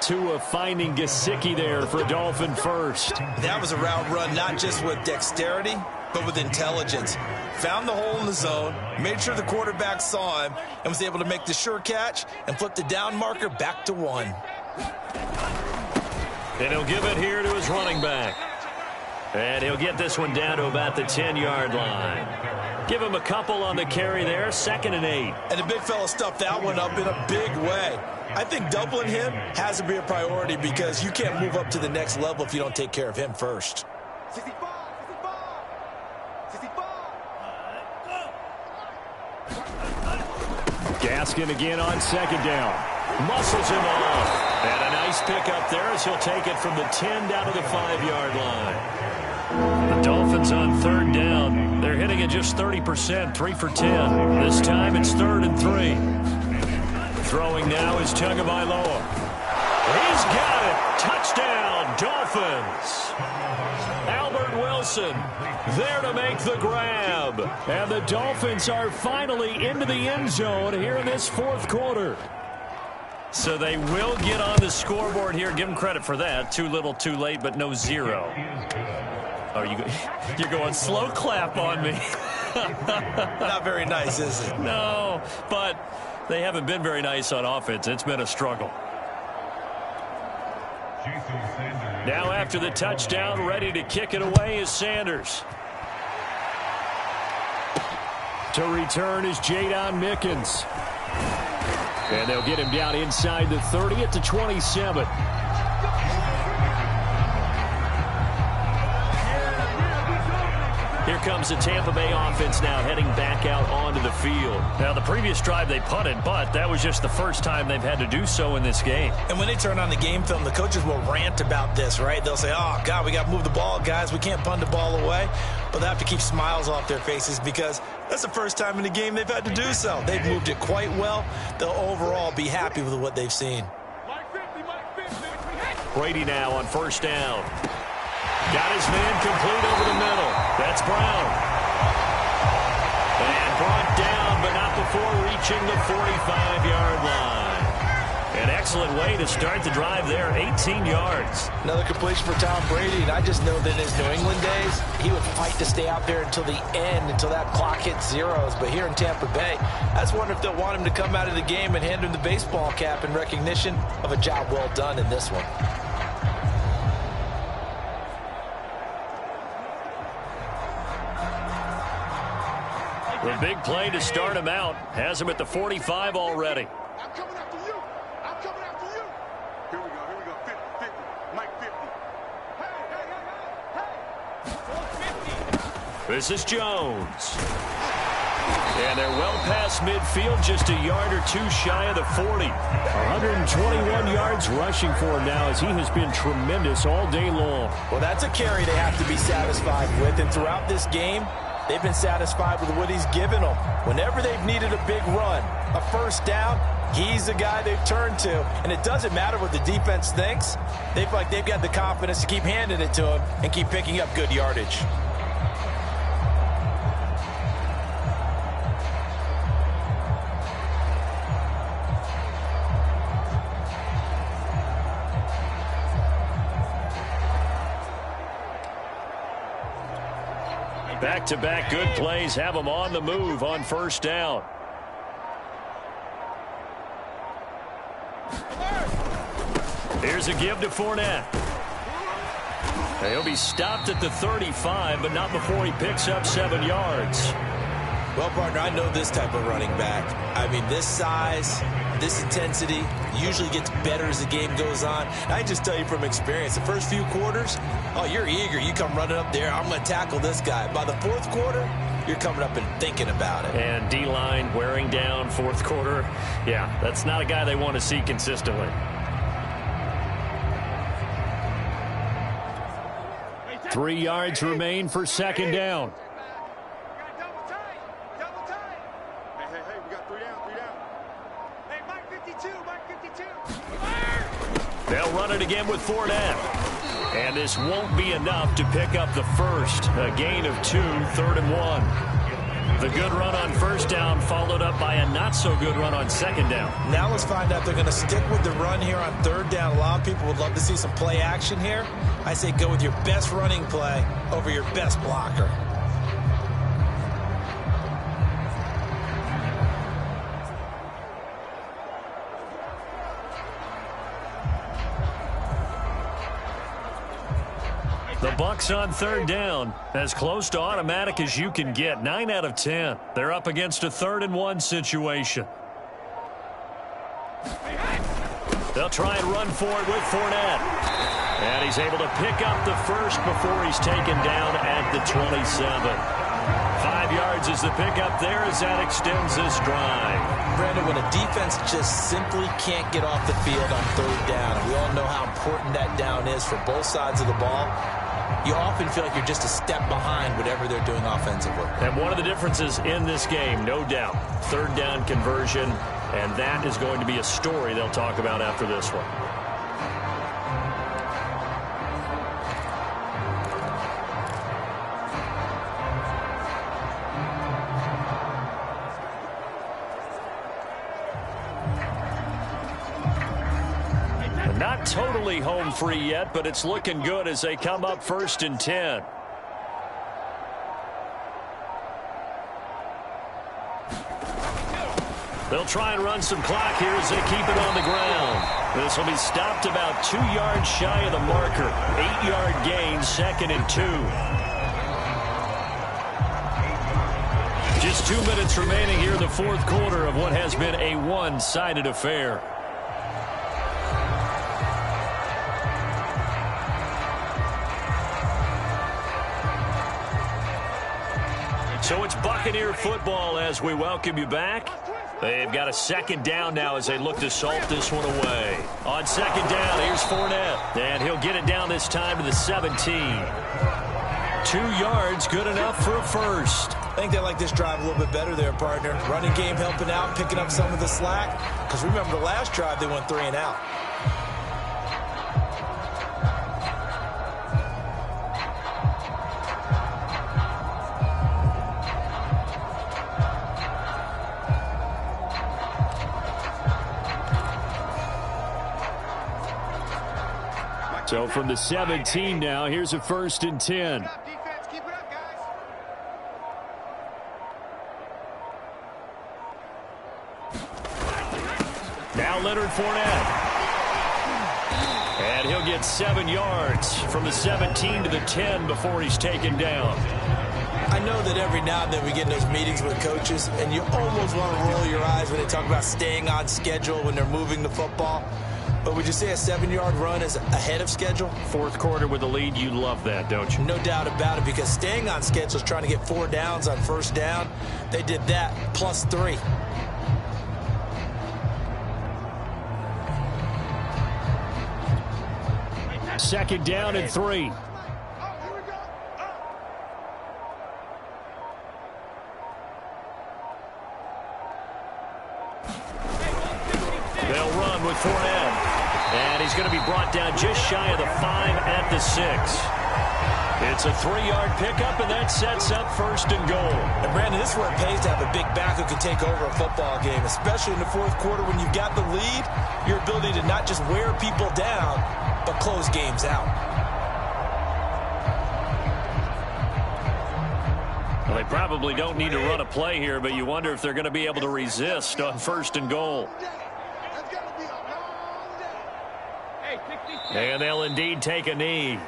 Tua finding Gesicki there for Dolphin first. That was a route run not just with dexterity, but with intelligence. Found the hole in the zone, made sure the quarterback saw him, and was able to make the sure catch and flip the down marker back to 1. And he'll give it here to his running back. And he'll get this one down to about the 10-yard line. Give him a couple on the carry there, 2nd and 8. And the big fella stuffed that one up in a big way. I think doubling him has to be a priority because you can't move up to the next level if you don't take care of him first. Gaskin again on second down. Muscles him off. And a nice pickup there as he'll take it from the 10 down to the 5-yard line. The Dolphins on 3rd down. They're hitting it just 30%, 3 for 10. This time it's 3rd and 3. Throwing now is Tagovailoa. He's got it. Touchdown, Dolphins. Albert Wilson there to make the grab. And the Dolphins are finally into the end zone here in this 4th quarter. So they will get on the scoreboard here. Give them credit for that. Too little, too late, but no 0. Oh, you're going slow clap on me. Not very nice, is it? No, but they haven't been very nice on offense. It's been a struggle. Now after the touchdown, ready to kick it away is Sanders. To return is Jadon Mickens. And they'll get him down inside the 30 at the 27. Here comes the Tampa Bay offense now heading back out onto the field. Now, the previous drive they punted, but that was just the first time they've had to do so in this game. And when they turn on the game film, the coaches will rant about this, right? They'll say, oh, God, we got to move the ball, guys. We can't punt the ball away. But they have to keep smiles off their faces because that's the first time in the game they've had to do so. They've moved it quite well. They'll overall be happy with what they've seen. Brady now on 1st down. Got his man complete over the middle. That's Brown. And brought down, but not before reaching the 45-yard line. An excellent way to start the drive there, 18 yards. Another completion for Tom Brady, and I just know that in his New England days, he would fight to stay out there until the end, until that clock hit zeros. But here in Tampa Bay, I just wonder if they'll want him to come out of the game and hand him the baseball cap in recognition of a job well done in this one. The big play to start him out has him at the 45 already. I'm coming after you. I'm coming after you. Here we go. 50, 50. Mike 50. Hey. This is Jones. And they're well past midfield, just a yard or two shy of the 40. 121 yards rushing for him now as he has been tremendous all day long. Well, that's a carry they have to be satisfied with, and throughout this game, they've been satisfied with what he's given them. Whenever they've needed a big run, a first down, he's the guy they've turned to. And it doesn't matter what the defense thinks. They feel like they've got the confidence to keep handing it to him and keep picking up good yardage. Back-to-back good plays have them on the move on 1st down. Here's a give to Fournette. He'll be stopped at the 35, but not before he picks up 7 yards. Well, partner, I know this type of running back. I mean, this size, this intensity usually gets better as the game goes on. I can just tell you from experience, the first few quarters, oh, you're eager. You come running up there, I'm going to tackle this guy. By the 4th quarter, you're coming up and thinking about it. And D-line wearing down 4th quarter. Yeah, that's not a guy they want to see consistently. Three yards remain for 2nd down. They'll run it again with Fournette. And this won't be enough to pick up the first. A gain of 2, 3rd and 1. The good run on first down followed up by a not-so-good run on second down. Now let's find out they're going to stick with the run here on 3rd down. A lot of people would love to see some play action here. I say go with your best running play over your best blocker. The Bucs on 3rd down, as close to automatic as you can get. 9 out of 10. They're up against a 3rd and 1 situation. They'll try and run for it with Fournette. And he's able to pick up the first before he's taken down at the 27. 5 yards is the pickup there as that extends this drive. Brandon, when a defense just simply can't get off the field on 3rd down, and we all know how important that down is for both sides of the ball, you often feel like you're just a step behind whatever they're doing offensively. And one of the differences in this game, no doubt, 3rd down conversion, and that is going to be a story they'll talk about after this one. Not totally home free yet, but it's looking good as they come up 1st and 10. They'll try and run some clock here as they keep it on the ground. This will be stopped about 2 yards shy of the marker. 8-yard gain, 2nd and 2. Just 2 minutes remaining here in the 4th quarter of what has been a one-sided affair. So it's Buccaneer football as we welcome you back. They've got a 2nd down now as they look to salt this one away. On 2nd down, here's Fournette. And he'll get it down this time to the 17. 2 yards, good enough for a first. I think they like this drive a little bit better there, partner. Running game helping out, picking up some of the slack. Because remember, the last drive, they went 3 and out. So from the 17 now, here's a 1st and 10. Now Leonard Fournette. And he'll get 7 yards from the 17 to the 10 before he's taken down. I know that every now and then we get in those meetings with coaches, and you almost want to roll your eyes when they talk about staying on schedule when they're moving the football. But would you say a 7-yard run is ahead of schedule? 4th quarter with the lead, you love that, don't you? No doubt about it, because staying on schedule is trying to get 4 downs on 1st down. They did that, plus 3. Second down and 3. They'll run with Fournette. And he's going to be brought down just shy of the 5 at the 6. It's a 3-yard pickup, and that sets up 1st and goal. And, Brandon, this is where it pays to have a big back who can take over a football game, especially in the 4th quarter when you've got the lead, your ability to not just wear people down, but close games out. Well, they probably don't need to run a play here, but you wonder if they're going to be able to resist on 1st and goal. And they'll indeed take a knee.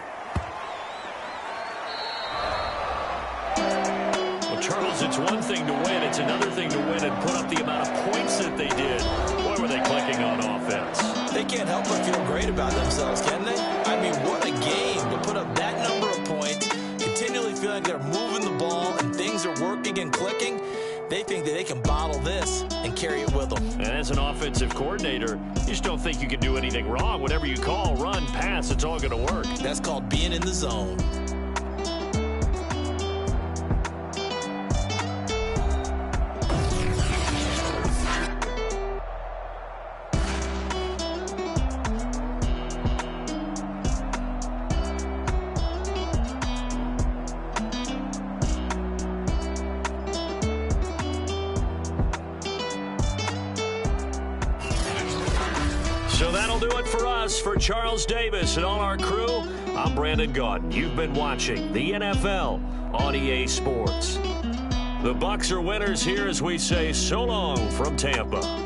Well, Charles, it's one thing to win. It's another thing to win and put up the amount of points that they did. Boy, were they clicking on offense. They can't help but feel great about themselves, can they? I mean, what a game to put up that number of points, continually feeling like they're moving the ball and things are working and clicking. They think that they can bottle this and carry it with them. And as an offensive coordinator, you just don't think you can do anything wrong. Whatever you call, run, pass, it's all going to work. That's called being in the zone. So that'll do it for us. For Charles Davis and all our crew, I'm Brandon Gaudin. You've been watching the NFL on EA Sports. The Bucs are winners here as we say so long from Tampa.